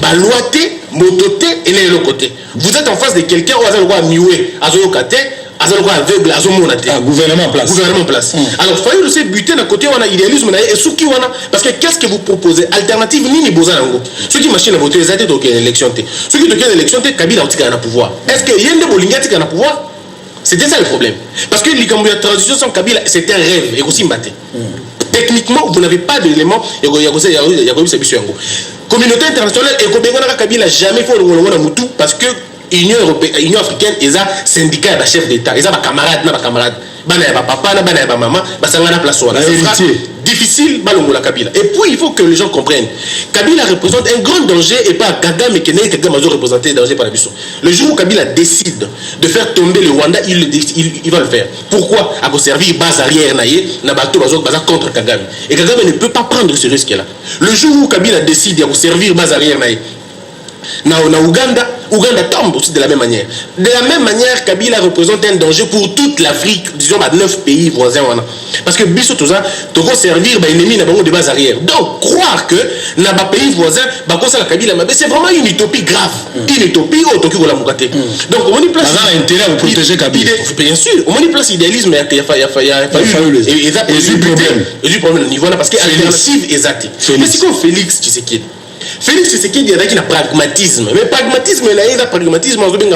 Balouate, Motote et les l'autre côté. Vous êtes en face de quelqu'un où vous avez mué, Azoyokate, aveugle, Azomonate. Gouvernement en place. Gouvernement en place. Alors, il faut aussi buter d'un côté, on a idéalisme, et Souki, on a. Parce que qu'est-ce que vous proposez? Alternative, ni ni Bozango. Ceux qui machine à voter, ils ont été dans l'élection. Ceux qui ont été dans l'élection, Kabila a un pouvoir. Est-ce qu'il y a un Bolingati qui a un pouvoir? C'était ça le problème. Parce que la transition sans Kabila, c'était un rêve, et aussi maté. Techniquement, vous n'avez pas d'éléments. Communauté internationale, et Kabila jamais fait le Moutou parce que l'Union africaine, ils ont syndicat de chef d'État, ils ont des camarades, papa, maman, difficile, Kabila. Et puis il faut que les gens comprennent. Kabila représente un grand danger et pas Kagame et Kenya Kagame représenter un danger par la mission. Le jour où Kabila décide de faire tomber le Rwanda, il va le faire. Pourquoi? À servir base arrière contre Kagame. Et Kagame ne peut pas prendre ce risque-là. Le jour où Kabila décide de servir base arrière na Uganda, Ouganda tombe aussi de la même manière. De la même manière, Kabila représente un danger pour toute l'Afrique, disons, 9 pays voisins. Parce que Bissot, tout ça, tu vas servir l'ennemi n'a pas de base arrière. Donc, croire que dans les pays voisins, la Kabila, c'est vraiment une utopie grave. Une utopie au Tokyo la Mukate. Donc, on y place. On a intérêt à protéger Kabila. Bien sûr, on y place idéalisme, il y a eu problème au niveau là, parce que l'alternative est exacte. Mais c'est comme Félix Tshisekedi. Félix Tshisekedi, il y a un pragmatisme. Mais pragmatisme, il y a un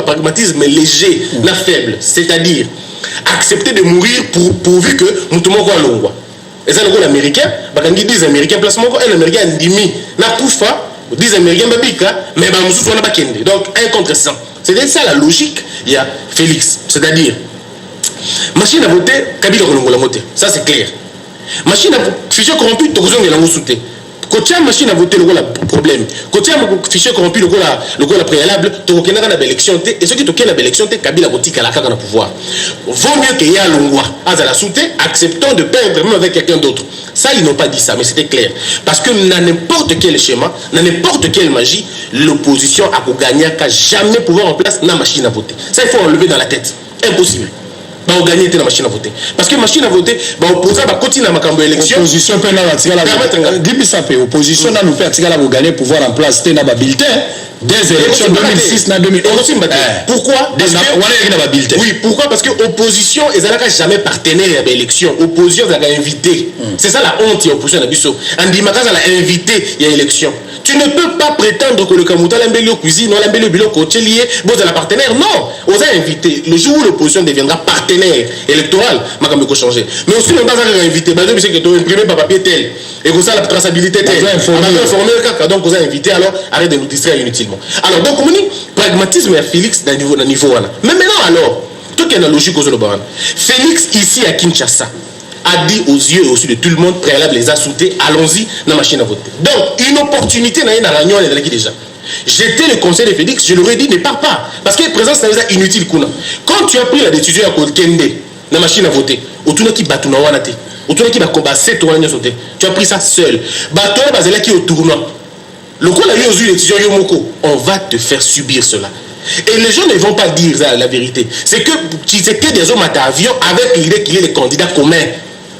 pragmatisme léger, faible. C'est-à-dire, accepter de mourir pourvu que nous tomons à l'ongwa. Et ça, les Américains, quand ils disent Américains, placement, un Américain a dit, n'a pas, 10 Américains, mais nous sommes pas. Donc, 1 contre 100. C'est ça la logique, il y a Félix. C'est-à-dire, machine à voter, Kabila Kolongola voter. Ça, c'est clair. Machine à fichier corrompu, Tokozong et l'ango sauté. Côté machine à voter, le problème. Côté fichier corrompu, le préalable, Tokokena na l'élection, et ceux qui toquent la élection, Kabila Botika la carte dans le pouvoir. Vaut mieux qu'il y ait un Longwa, à la sauté, acceptant de perdre même avec quelqu'un d'autre. Ça, ils n'ont pas dit ça, mais c'était clair. Parce que dans n'importe quel schéma, dans n'importe quelle magie, l'opposition a gagné qu'à jamais pouvoir en place la machine à voter. Ça, il faut enlever dans la tête. Impossible. On gagne la machine à voter. Parce que machine à voter, opposant va continuer à ma élection. Opposition peut opposition nous fait gagner pouvoir en place dans le bulletin des élections 2006 na 2011. Pourquoi? Oui, pourquoi? Parce que opposition ils n'ont jamais partenaire à l'élection. Opposition ils ont invité. C'est ça la honte de l'opposition à Bissot. Andi Makaza l'a invité à l'élection. Tu ne peux pas prétendre que le Kamouta l'embellio cuisine, non l'embellio bilo côté lié, vous êtes la partenaire. Non, vous avez invité. Le jour où l'opposition deviendra partenaire électoral, Makambe peut changer. Mais aussi on a invité. Bazem c'est que tu imprimé par papier tel et que ça la traçabilité telle. Donc vous avez invité. Alors arrête de nous distraire inutilement. Alors donc on dit pragmatisme à Félix d'un niveau Mais maintenant alors, tout qui est la logique aux Zolobaran. Félix ici à Kinshasa a dit aux yeux et aux yeux de tout le monde préalable les a sautés, allons-y dans la machine à voter. Donc, une opportunité n'a une réunion déjà. J'étais le conseil de Félix, je leur ai dit, ne pars pas. Parce que la présence est inutile. Quand tu as pris la décision à Kende, dans la machine à voter, autour qui bat tout autour qui va combattre, tu as pris ça seul. Bateau, basé qui au tournoi. Le coup, la décision, on va te faire subir cela. Et les gens ne vont pas dire la vérité. C'est que Tshisekedi des hommes à avion avec l'idée qu'il est le candidat commun.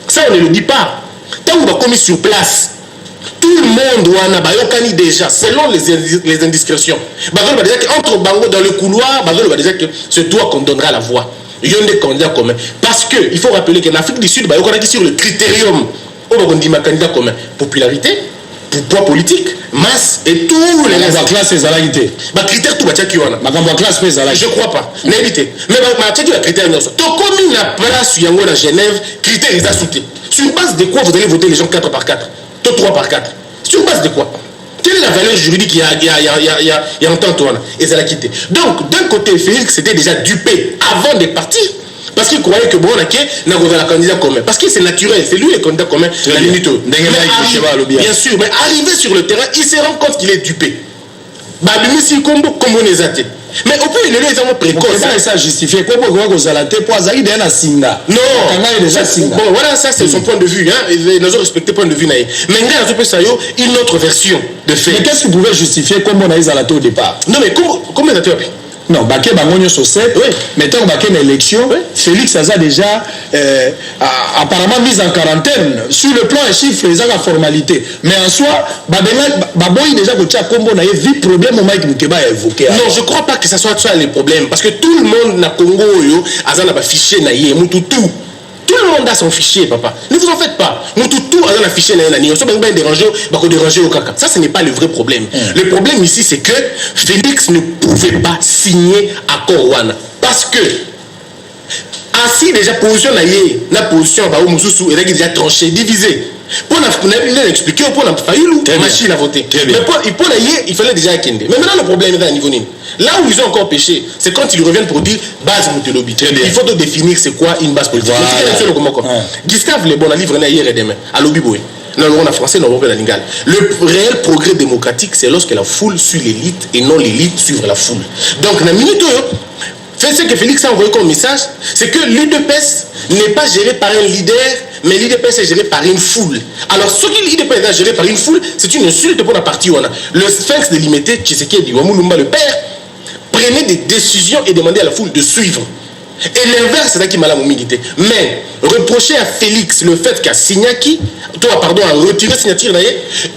Ça, on ne le dit pas. Tant qu'on va commis sur place, tout le monde a bayokani déjà, selon les indiscrétions. Bagol va dire qu'entre Bango dans le couloir, Bagol va dire que c'est toi qu'on donnera la voix. Il y a des candidats communs. Parce qu'il faut rappeler qu'en Afrique du Sud, on a sur le critérium. On dit ma candidat commun. Popularité, poids politique, masse et tout les restes. Classe et zalagité. Critère tout qui on a. Ma classe et zalagité. Je crois pas. N'évitez. Mais ma tête la critère non. Donc comme il a place sur Yango à Genève, critère ils a sauté. Sur base de quoi vous allez voter les gens 4 par 4, 3 par 4. Sur base de quoi? Quelle est la valeur juridique qu'il y a en temps toi et ça l'a quitté. Donc d'un côté Félix c'était déjà dupé avant de partir. Parce qu'il croyait que bon, n'a pas la candidat commun. Parce que c'est naturel, c'est lui le candidat commun. Bien sûr, mais arrivé sur le terrain, il se rend compte qu'il est dupé. Mais au plus il est vraiment précoce. Ça justifie. Comment vous allez pour Azaïd et Singa? Non. Bon, voilà, ça c'est son point de vue. Nous avons respecté le point de vue. Mais il y a une autre version de fait. Mais qu'est-ce que vous pouvez justifier comme on a eu au départ? Non, mais comment on a fait? Non, Baké Bangonio sur 7, mais tant que Baké une élection, Félix a déjà apparemment mis en quarantaine. Sur le plan des chiffres, ils ont la formalité. Mais en soi, Baboy déjà que tu as combo n'a vu problème au Mike Moukeba a évoqué. Non, je ne crois pas que ce soit ça le problème. Parce que tout le monde na Congo a un fichier naïe, tout. Tout le monde a son fichier, papa. Ne vous en faites pas. Nous, tout a un fichier naïe. On se déranger au caca. Ça, ce n'est pas le vrai problème. Le problème ici, c'est que Félix ne pouvait pas signer accord Wana. Parce que, ainsi déjà, position naïe, la position, elle est déjà tranchée, divisée. Pour l'expliquer, pour la machine à voter. Mais pour il fallait déjà Kende. Mais maintenant, le problème est à niveau nini. Là où ils ont encore péché, c'est quand ils reviennent pour dire base Moutelobi. Il faut définir c'est quoi une base politique. Gustave Le Bon a livré hier et demain à Lobiboé. Non, on a français, non, on a lingal. Le réel progrès démocratique, c'est lorsque la foule suit l'élite et non l'élite suivre la foule. Donc, dans la minute, ce que Félix a envoyé comme message, c'est que l'UDPS n'est pas géré par un leader, mais l'UDPS est géré par une foule. Alors, ce que l'UDPS est géré par une foule, c'est une insulte pour la partie où on a. Le sphinx de Limité, Tshisekedi, Wamulumba, le père, prenez des décisions et demandez à la foule de suivre. Et l'inverse, c'est ça qui m'a la mobilité. Mais reprocher à Félix le fait qu'à Signaki, toi, pardon, à retirer signature,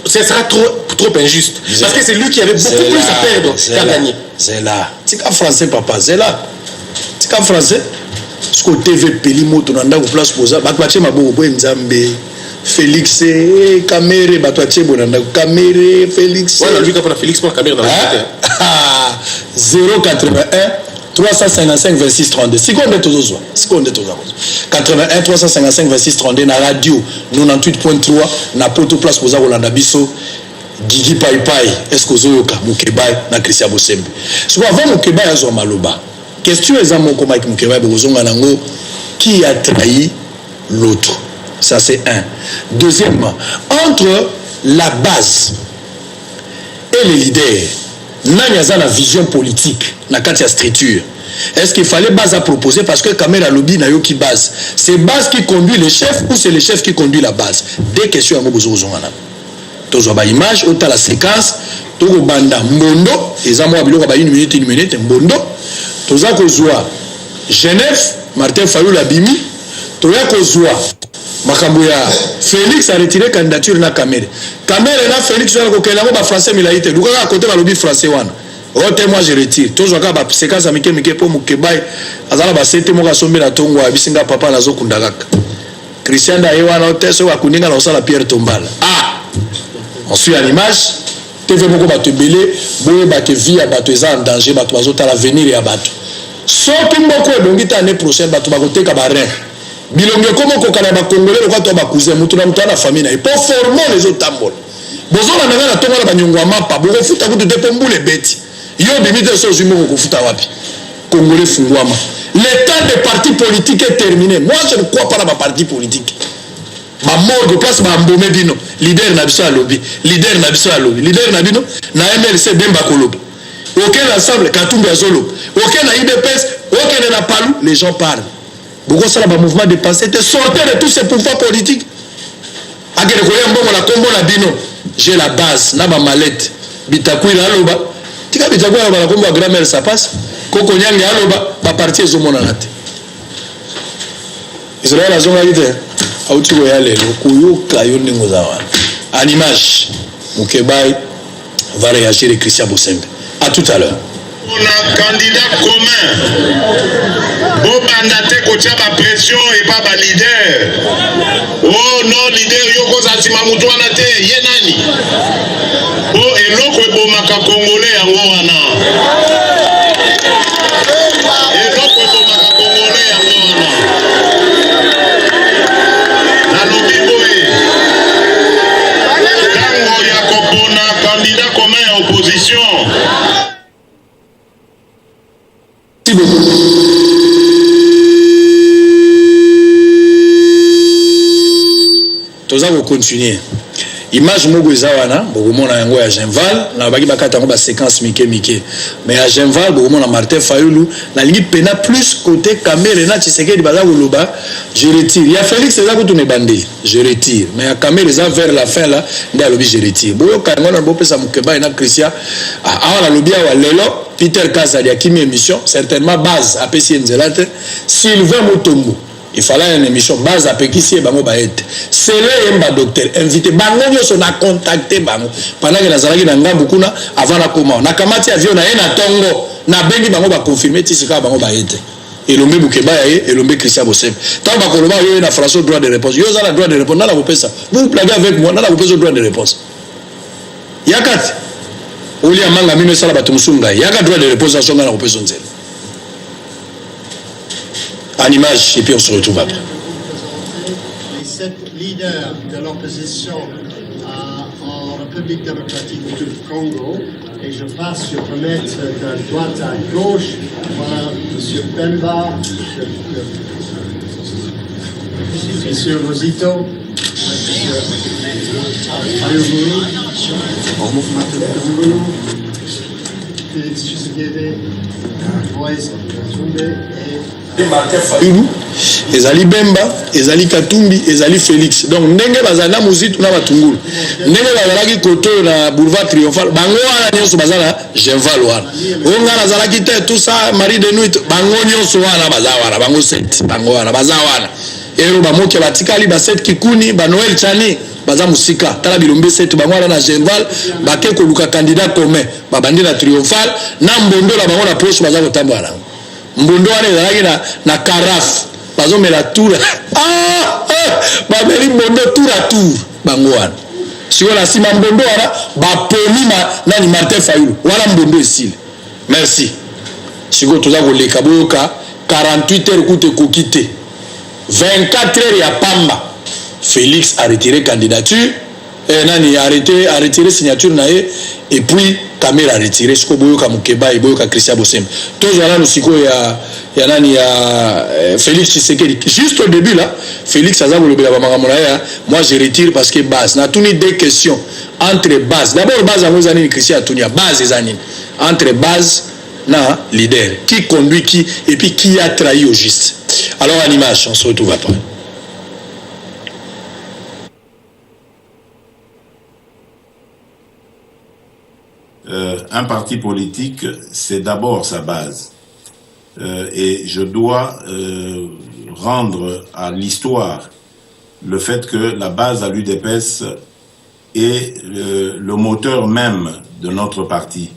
ça sera trop injuste. Parce que c'est lui qui avait beaucoup plus à perdre qu'à gagner. C'est là. C'est qu'un français, papa, c'est là. C'est qu'un français. Ce que TV Pelimo, tu n'as pas place pour ça. Batouaché m'a beaucoup Nzambe. Félix, Caméré, Batouaché, Bonanda, Caméré, Félix. Voilà, lui, quand on a Félix pour Caméré dans la société. 081 355 26 32. Si on est tous 81 355 26 32 na radio 98.3 na poto place pour ça Rolanda Bisso Gigi Pai Pai est-ce que Zoyoka Mukebai na Christian Bosembe. So avant Mukebai azo maloba. Question exemple comme avec Mukebai bozonga nango qui a trahi l'autre. Ça c'est un. Deuxièmement, entre la base et les leaders, n'a la vision politique, na katia structure. Est-ce qu'il fallait base à proposer parce que Kamera Lobby n'a eu qui base? C'est base qui conduit le chef ou c'est le chef qui conduit la base? Des questions à moi besoin d'en toujours ba image, autant la séquence, tout banda Mbondo, et à moi biloko ba une minute Mbondo, tout ça que joie Genève, Martin Fayou la bimi, tout ça que joie Makambouya, Félix a retiré candidature na Kamera. Kamera na Félix na ko kela ba français milaïté. Luka à côté ba lobby français wana. Ote moi je retire. Toujours ka ba séquence à Mike po Mukebai. Azala ba sete mo ka sombe na tongo abisinga papa na zo kundagaka. Christian da yewana ote so akuninga na osala Pierre Tombala. Ah. On suit à l'image. TV moko ba te belé, boye ba te vie ba te en danger ba to azota l'avenir ya bato. Soki mboko ebongi ta année prochaine ba to ba koteka ba rein. Bilonge comme kokana ba congolais le kwato ba cousin mutu na mutu na famille na pour former les autres tambola bozona nanga na tonga na banyongwa mapa boko futa kutu depo mbule beti yo bimite so zimo ko futa wapi congolais fungwama le temps des partis politiques est terminé. Moi je ne crois pas dans ma parti politique ma mort de place ba mbome bino leader na biso alobi leader na biso alobi leader na bino na MLC Bemba Koloba aucun ensemble Katumbi Azolo aucun na IDPS aucun na Palu les gens parlent. Beaucoup ça le mouvement de pensée était sorti de tous ces pouvoirs politiques. J'ai la base, na ba mallette. Bitakou ila aloba. Tika bitakou ila ba kombo grand-mère ça passe. Koko nyangi aloba ba parti ezomona nate. Israël azonga ite. Auti ko yale lokuyoka yonde ngozawa. En image, Mukebai va réagir et Christian Bosembe. À tout à l'heure. On a candidat commun. Bon mandaté kotia ba pression et pas ba leader. Oh non leader yoko zatima mutu wana te ye nani. Oh eloko ebomaka congolais yango wana. Eloko ebomaka congolais yango wana. Na lobi boye. Tango ya kopona candidat commun à opposition. Tous à continuer. Image mogo ezawana, bokomona yango ya Genval, na baki bakata yango ba séquence mike. Mais à Genval, bokomona Martin Fayulu, na lingi pena plus côté Kamere na Tshisekedi baza koloba, je retire. Il y a Félix eza ko tune bandeli, je retire. Mais à Kamere eza vers la fin là, nda lobi je retire. Boyo kango na bopesa Mukebai na Christian, awa lobi awa lelo Peter Kazali akimi émission, certainement base à PC Nzelate, Sylvain Mutombo. Il fallait une émission base à Pekissi bango baete. C'est là un docteur invité bango nyoso na contacter bango. Pendant que nazalaki na ngambu kuna avant la comment. Na kamati avion na ena tongo na bengi bango ba confirmer tisika bango baete. Et l'ombe Mukebai et l'ombe Christian Bosembe. Tant ba koloba yo na François droit de réponse. Yo za la droit de réponse na la popesa. Vous plaguez avec moi na la popesa droit de réponse. Yakat. Oli amanga mino sala batumusunga. Yakat droit de réponse à songa na popesa nzela. En image, et puis on se retrouve après. Les 7 leaders de l'opposition en République démocratique du Congo, et je passe, je peux mettre de droite à gauche, voilà, M. Bemba, M. Rosito, M. Ayoburu, Félix Tshisekedi, Moïse Katumbi et Martin Fayulu ezali Bemba, ezali Katumbi, ezali Félix. Donc ndenge bazana muzitu na batungulu. Ndenge bazalaki koto na boulevard Triomphal, bango wana nyonso bazala Genval wana. Onga nazalaki te tout ça Marie de Nuit, bango nyonso wana bazawana, bango 7, bango wana bazawana. Ero bamoke batikali ba 7 Kikuni, ba Noël Chani, baza musika. Tala bilombe 7 bango wana na Genval, bake ko luka candidat commun, babandi na Triomphal, na mbondo la bango na poche baza kotambola. Mbondo wana ezalaki na Carafe. Bazo me la tour. Babeli mbondo tour à tour. Bango wana. Si on a si mbondo wana, ba poli nani Martin Fayulu. Wala mbondo esile. Merci. Siko toza ko leka boyoka 48 heures koute kokite. 24 heures ya pamba. Félix a retiré candidature. Nani a retiré signature nae et puis Kamera a retiré siko boyoka Mukeba et boyoka Christian Bosem. Tous wana no siko ya nani ya Félix Tshisekedi. Juste au début là, Félix Azabo le bela bamanga ya, moi je retire parce que base. Na tuni deux questions entre base. D'abord base à Mozani et Christian Tunia, base des années. Entre base na leader qui conduit qui et puis qui a trahi au juste. Alors en image, on se retrouve après. Un parti politique, c'est d'abord sa base. Et je dois rendre à l'histoire le fait que la base à l'UDPS est le moteur même de notre parti.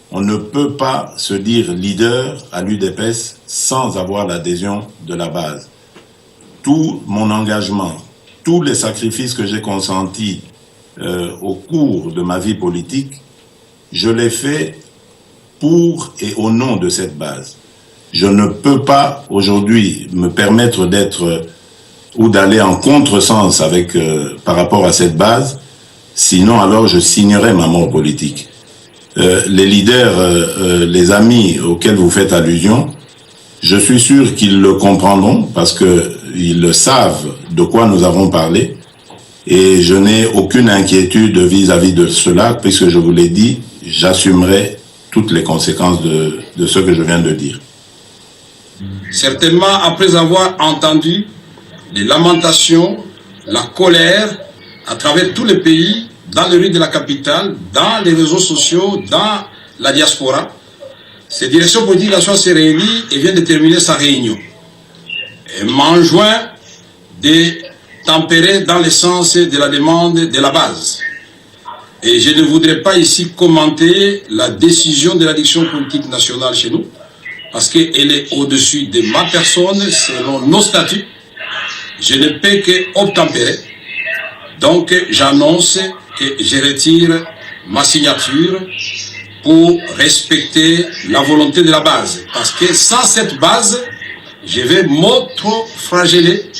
On ne peut pas se dire leader à l'UDPS sans avoir l'adhésion de la base. Tout mon engagement, tous les sacrifices que j'ai consentis au cours de ma vie politique, je l'ai fait pour et au nom de cette base. Je ne peux pas aujourd'hui me permettre d'être ou d'aller en contresens avec par rapport à cette base, sinon alors je signerai ma mort politique. Les leaders, les amis auxquels vous faites allusion, je suis sûr qu'ils le comprendront parce qu'ils savent de quoi nous avons parlé et je n'ai aucune inquiétude vis-à-vis de cela puisque je vous l'ai dit, j'assumerai toutes les conséquences de ce que je viens de dire. Certainement, après avoir entendu les lamentations, la colère à travers tous les pays, dans les rues de la capitale, dans les réseaux sociaux, dans la diaspora, cette direction politique s'est réunie et vient de terminer sa réunion. Elle m'enjoint de tempérer dans le sens de la demande de la base. Et je ne voudrais pas ici commenter la décision de la direction politique nationale chez nous, parce qu'elle est au-dessus de ma personne, selon nos statuts. Je ne peux qu'obtempérer. Donc, j'annonce que je retire ma signature pour respecter la volonté de la base. Parce que sans cette base, je vais m'auto-flageller,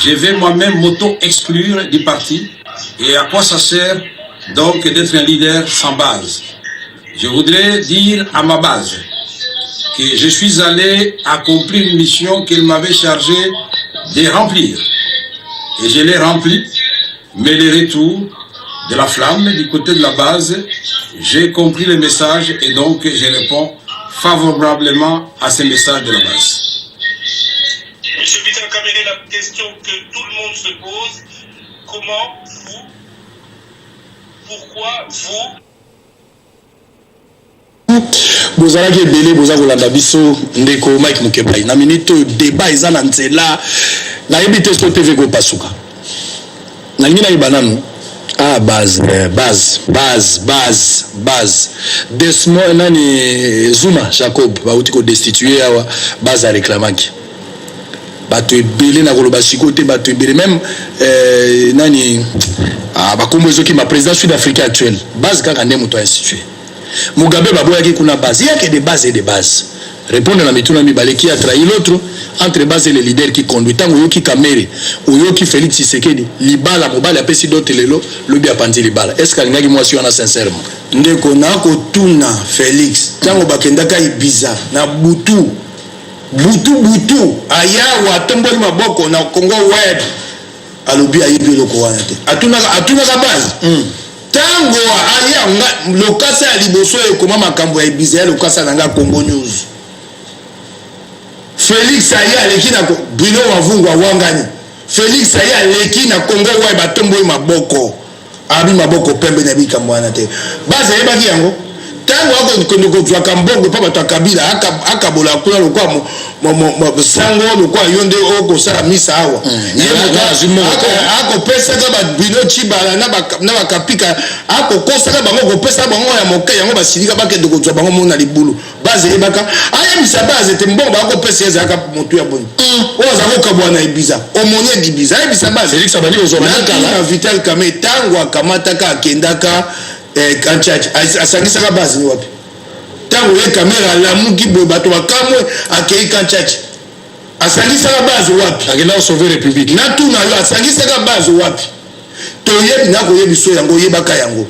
je vais moi-même m'auto-exclure du parti. Et à quoi ça sert donc d'être un leader sans base? Je voudrais dire à ma base que je suis allé accomplir une mission qu'elle m'avait chargé de remplir. Et je l'ai remplie, mais le retour de la flamme du côté de la base, j'ai compris le message et donc je réponds favorablement à ce message de la base. Monsieur Vital Kamerhe, la question que tout le monde se pose, comment vous, pourquoi vous bozalaki ebele boza kolanda biso ndeko Mike Mukebai na minute débat eza na nzela nayebi te so TV kopasuka nalingi nayiba nanu base Desmo nani Zuma Jacob bauti ko destituer awa base a réclamaki bato ebele na koloba siko te bato ebele même nani bakombo ezoki ma président sud-africain actuel base kaka nde moto a institué Mugabe baboyaki kuna base. Il y a que des bases et des bases. Répondre à la mituna mibale qui a trahi l'autre entre base et les leaders qui conduit. Tango yoki Kamere ou yoki Félix Tshisekedi libala mobile apesi d'autres lelo lobi apandi libala. Est-ce que ngaki moi si on a sincèrement ndeko na ko tuna Félix tango bakendaka Ibiza na butu aya wa tomboli maboko na Congo web alobi ayibi loko wana te atuna ka base tango aya lokasa ya liboso ekoma makambo ya Ibiza lokasa nanga Congo News Félix aya leki na Bruno Wavungu awangani. Félix aya leki na Congo wa batombo maboko. Abi maboko pembe na bika mwana te. Baza yebaki yango. Tango ako kondoko twa kambongo pa bato kabila akabola kuna lokwa mo sango lokwa yonde oko sala misa awa. Ako pesa ka ba Bruno Chibala na ba kapika ako kosa ka bango ko pesa bango ya moke yango basilika ba kende ko twa bango mona libulu. Baza yebaka aya misa baza te mbongo ako pesa ya ka motu ya boni. Oza ko kabwana ibiza. Omonye dibiza ya bisa baza. Félix abali ozona na Vital Kame tango akamata ka akendaka kanchachi asangisaka base ni wapi tango ye kamera lamuki boye bato bakamwe akei kanchachi asangisaka base wapi akenda sauver république na tuna yo asangisaka base wapi toyebi na koyebi so yango yebaka yango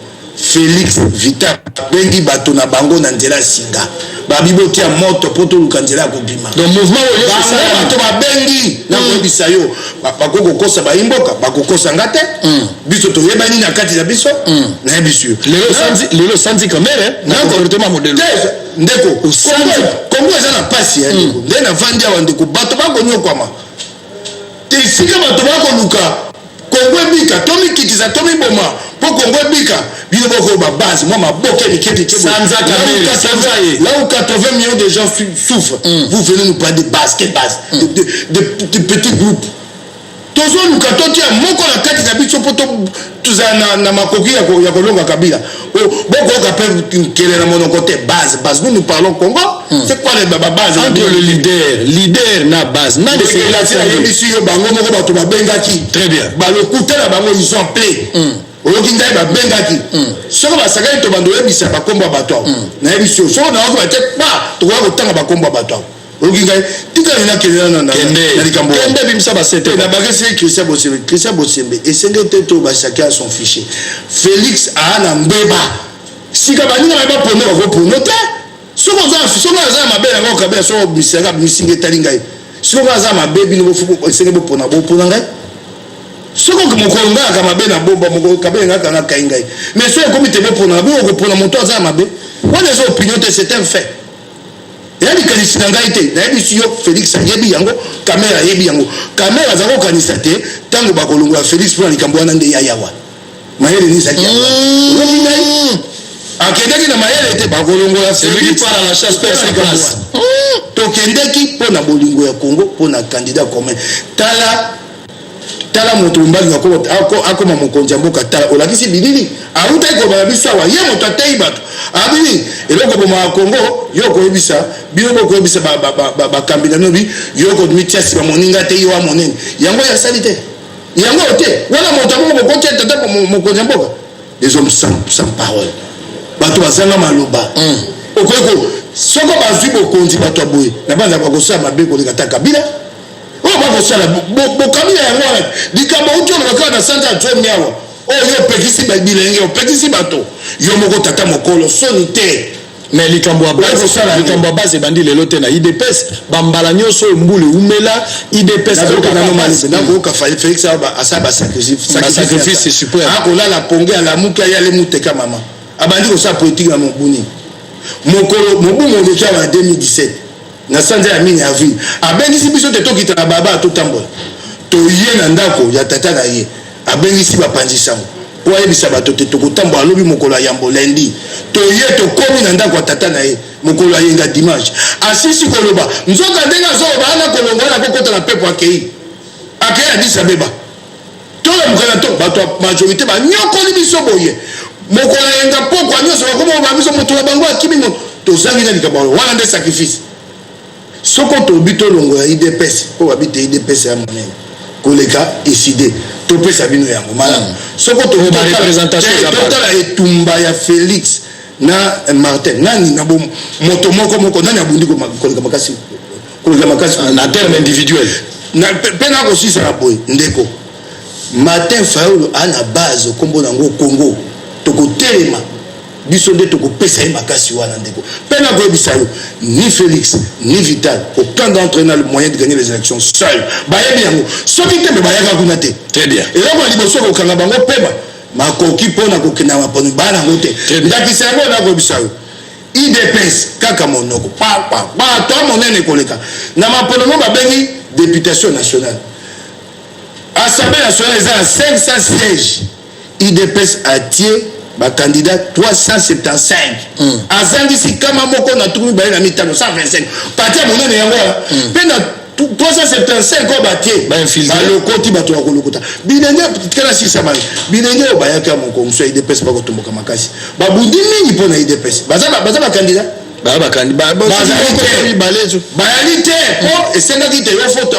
Félix Vital bengi bato na bango na nzela singa babiboti ya moto poto lukanzela kobima donc mouvement oyo bato babengi na koyebisa yo bakoko kosa baimboka bakokosa ngate biso toyebani na kati ya biso na yebiso lelo sanzi kamere na comportement modèle ndeko Kongo eza na pasi ya ndeko nde na vandi awa ndeko bato bakonyokwama te sika bato bakoluka Kongo ebika tomikitiza tomiboma po Kongo ebika bino boko ba base moi ma boke miketi sanza kamere sanza ye là où 80 millions de gens souffrent vous venez nous parler de base quelle base de petits groupes tozo lukatoti ya moko na kati na biso poto tuza na makoki ya kolonga kabila boko ka peut kele na monoko te base nous parlons Congo c'est quoi les base entre le leader na base na de c'est là ici yo bango moko bato babengaki très bien balokuta na bango ils ont appelé oloki ngai babengaki soko basakali to bando yebisa bakombo ya bato na yebiso soko na wako bate pa to wako tanga bakombo ya bato oloki ngai tika ina kelena na likambo kende bimisa basete na bagese Christian Bosembe esenge teto basaki à son fichier Félix ana mbeba sika baninga ba pono ba pono te soko za mabela ngoko kabela soko misanga misinge talingai soko za mabebi no bofu esenge bo pona ngai soko mokonga kama bena bomba moko kabenga kana kaingai mais so comité bo pona bo ko pona moto za mabe wana zo opinion c'est un fait yani kanisa ngai te na yebi yo Félix yebi yango caméra yebi yango caméra za ko kanisa te tango ba kolongola Félix pour likambo wana nde ya yawa mayele ni zaki yawa robi ngai akedeki na mayele te ba kolongola Félix para la chasse personne place to kendeki pona bolingo ya Congo pona candidat commun tala moto mbali akoma mokonzi mboka tala olakisi bilili auta ko ba biso wa ye moto atei bato abili eloko boma Congo yoko ebisa bino boko ebisa ba kambina nobi yoko mitiasi ba moninga te yo amonene yango ya salite yango te wala moto mo ko tete tata mokonzi mboka des hommes sans parole bato bazanga maloba okoyeko soko bazwi bokonzi bato boye na banza bakosala mabeko lekata kabila bakosala bokamila yango wana likambo uti olobaka na sanza atwe miawa oyo opekisi bilenge opekisi bato yo moko tata mokolo soni te mais likambo ya base ebandi lelo te na IDPS bambala nyonso mbuli umela IDPS nakoyoka Félix asala basacrifice super akolala ponge alamuki ayale muteka mama abandi kosala politique na mobuni mokolo mobumu oleki awa na 2017 na sanza ya mini avril abengisi biso te tokita na baba totambola toye na ndako ya tata na ye abengisi bapanzi sango po ayebisa bato te tokotambola alobi mokolo ya yambo lendi toye tokomi na ndako ya tata na ye mokolo ya yenga dimanche asisi koloba nzoka ndenge azoloba ana kolongola na kokota na pepo akei Addis Abeba tolemukana to bato majorité banyokoli biso boye mokolo ya yenga pokwa nyonso bakoma biso moto na bango akimi tozangi na likambo wana nde sacrifice soko tobi tolongo ya IDPS po babite IDPS ya monene koleka décider topesa bino yango malamu soko tobi totala etumba ya Félix na Martin nani na bom moto moko nani abundi koleka makasi na terme individuel na pena kosisa na boy ndeko Martin Fayulu ana base kombo nango Congo tokotelema biso nde tokopesa ye makasi wana ndeko pena koyebisa yo ni Félix ni Vital aucun d'entre eux n'a le moyen de gagner les élections seul bayebi yango soki te mpe bayaka kuna te très bien eloko ya liboso kokanga bango pema makoki mpona kokenda maponi bana yango te ndakisa yango na koyebisa yo IDPS kaka monoko to monene koleka na maponomo babengi députation nationale assemblée nationale eza na 500 sièges IDPS atie bacandidat 375 azangisi kama moko na tukumi baye na mitano 125 parti ya monene yango mpe na 375 oyo batie balokoti bato ya kolokota bilenge kala sisa bango bilenge oyo bayaki ya mokongo ya IDPS bakotomboka makasi babundi mingi mpo na IDPS baza bacandidat bayali te po esengaki te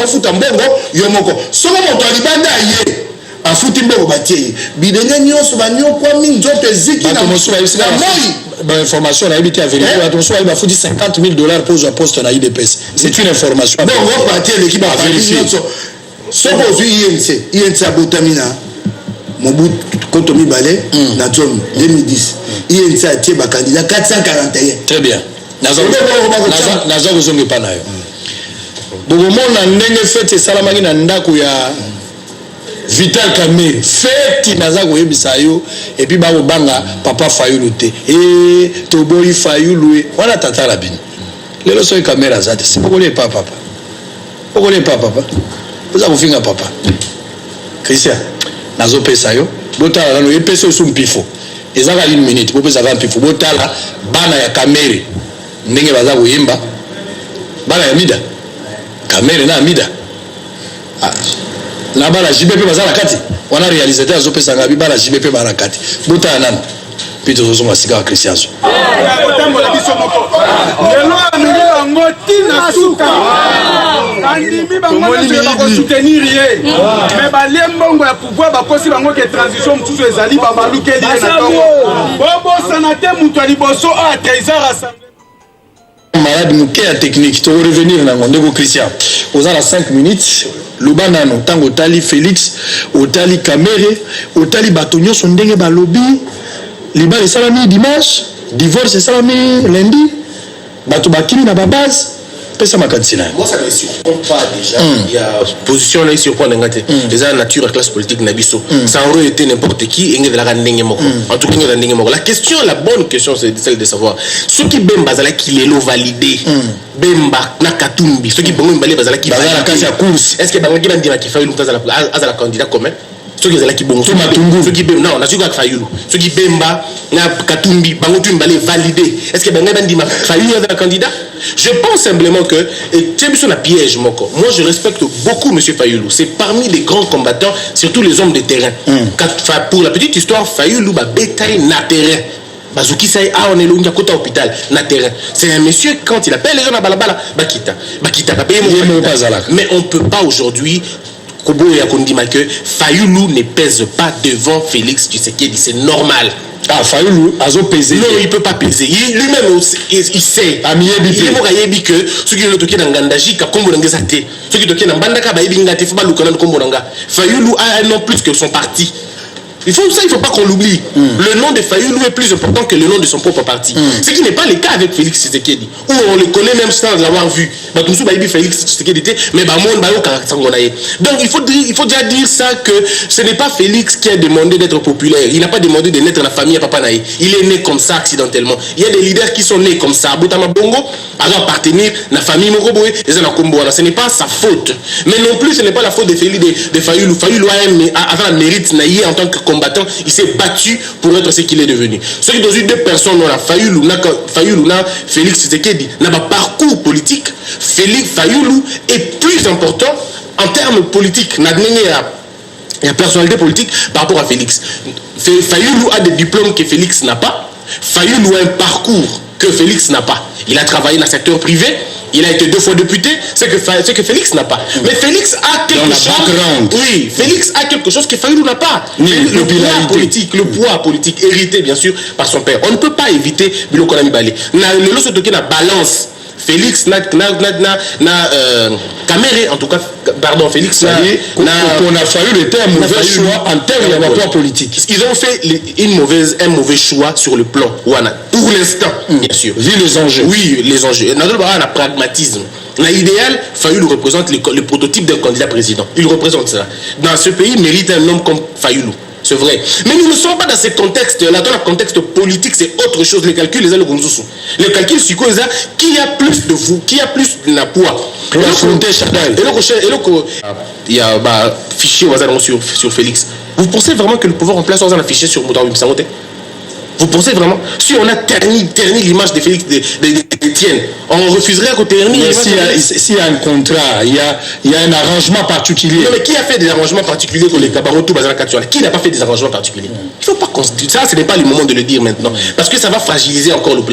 ofuta mbongo yo moko soko moto alibanda ye afuti mbongo batie ye bilenge nyonso banyokwami nzoto eziki na moi information na habité à vérifier attention il va foutre $50,000 pour un poste na IDPS c'est une information bongo parti l'équipe à vérifier soko ozwi INC abotamina Mobutu Koto Mibale na 2010 INC atie ba candidat 441 très bien naza kozonga epa na yo bokomona ndenge fete esalamaki na ndako ya Vital Kamerhe feti naza koyebisa yo epi bakobanga papa Fayulu te toboyi Fayulu wana tatala bino lelo soki Kamerhe aza te sipokoli papa oza kofinga papa Christian nazopesa yo botala nano epesa yo mpifo ezaka 1 minute bopesaka mpifo botala bana ya Kamerhe ndenge baza koyemba bana ya Mida Kamerhe na Mida na bala JBP baza na kati wana réalisateur azopesa ngabi bala JBP bana kati botala nano pito zozonga sika wa Christian zo kotambola biso moko lelo ameli bango tina suka andimi bango nyonso bakosoutenir ye me balie mbongo ya pouvoir bakosi bango ke transition mosusu ezali babalukeli ye na tongo bobosana te moto ya liboso oyo atrésor assemblée malade muke ya technique to revenir na ndeko Christian oza na 5 minutes lobana no tango otali Félix otali Kamerhe otali bato nyonso ndenge balobi libala esalami dimanche divorce esalami lundi bato bakimi na babase pesa makanisi na moi ça me surprend pas déjà il y a position là sur point ngate les la nature la classe politique na biso ça aurait été n'importe qui engé de la ndenge moko en tout cas ngé ndenge moko la question la bonne question c'est celle de savoir ceux qui bemba zala qui lelo validé bemba na katumbi ceux qui bongo mbale bazala qui bazala la case ya course est-ce que bango qui bandi na ki Fayulu tazala azala candidat commun ceux qui zala qui bongo ceux qui bemba non na ceux qui Fayulu ceux qui bemba na katumbi bango tu mbale validé est-ce que bango bandi ma Fayulu azala candidat. Je pense simplement que c'est un piège moko. Moi je respecte beaucoup monsieur Fayulu. C'est parmi les grands combattants, surtout les hommes de terrain. Pour la petite histoire, Fayulu ba bétail na terrain. Bazouki say on est longa côté hôpital na terrain. C'est un monsieur quand il appelle les gens à balabala bakita mais on peut pas aujourd'hui Kobo ya kondima que Fayulu ne pèse pas devant Félix Tshisekedi, c'est normal. Ah, Fayulu azo peser. Non, il peut pas peser. Lui-même il sait. Il est morayebi que ceux qui le toquent dans Gandaji ka kombo ngeza te. Ceux qui toquent dans Bandaka ba yebinga te fa lukana kombo nga. Fayulu a un nom plus que son parti. Il faut pas qu'on l'oublie. Le nom de Fayulu est plus important que le nom de son propre parti. Ce qui n'est pas le cas avec Félix Tshisekedi. Où on le connaît même sans l'avoir vu. Donc Félix Tshisekedi mais donc il faut déjà dire ça que ce n'est pas Félix qui a demandé d'être populaire. Il n'a pas demandé de naître dans la famille à Papa Naï. Il est né comme ça accidentellement. Il y a des leaders qui sont nés comme ça. Boutama Bongo a appartenir à la famille Moroboé et ce n'est pas sa faute. Mais non plus ce n'est pas la faute de Fayulu. Fayulu a un mérite naïe en tant que combattant, il s'est battu pour être ce qu'il est devenu. Ce qui dans une deux personnes, on a Fayulu, Félix Tshisekedi, n'a pas parcours politique. Fayulu est plus important en termes politiques. Il y a personnalité politique par rapport à Félix. Fayulu a des diplômes que Félix n'a pas. Fayulu a un parcours que Félix n'a pas. Il a travaillé dans le secteur privé. Il a été 2 fois député, c'est que Félix n'a pas. Mais Félix a quelque chose. Oui, Félix a quelque chose que Fayulu n'a pas. Le poids politique hérité bien sûr par son père. On ne peut pas éviter Bilokonami Balé. Le lot de la balance. Félix Kamerhe en tout cas pardon Félix on a fallu le terme mauvais choix en termes de politique. Ils ont fait un mauvais choix sur le plan Wana pour l'instant bien sûr vu les enjeux. Oui les enjeux dans le pragmatisme. L'idéal, Fayulu représente le prototype d'un candidat président. Il représente ça. Dans ce pays, il mérite un homme comme Fayulu. c'est vrai. Mais nous ne sommes pas dans ce contexte-là. Dans le contexte politique, c'est autre chose. Les calculs, les algorithmes. Les calculs, c'est quoi ça? Qui a plus de vous? Qui a plus de la poids? Il y a un fichier sur Félix. Vous pensez vraiment que le pouvoir en place, on a un fichier sur Moutaoui Msangote? Vous pensez vraiment? Si on a terni l'image de Félix, d'Étienne, on refuserait à ternir l'image. S'il y a un contrat, il y a un arrangement particulier. Non, mais qui a fait des arrangements particuliers pour les cabarets tout bazar actuel? Qui n'a pas fait des arrangements particuliers? Il ne faut pas constituer ça, ce n'est pas le moment de le dire maintenant. Parce que ça va fragiliser encore le plan.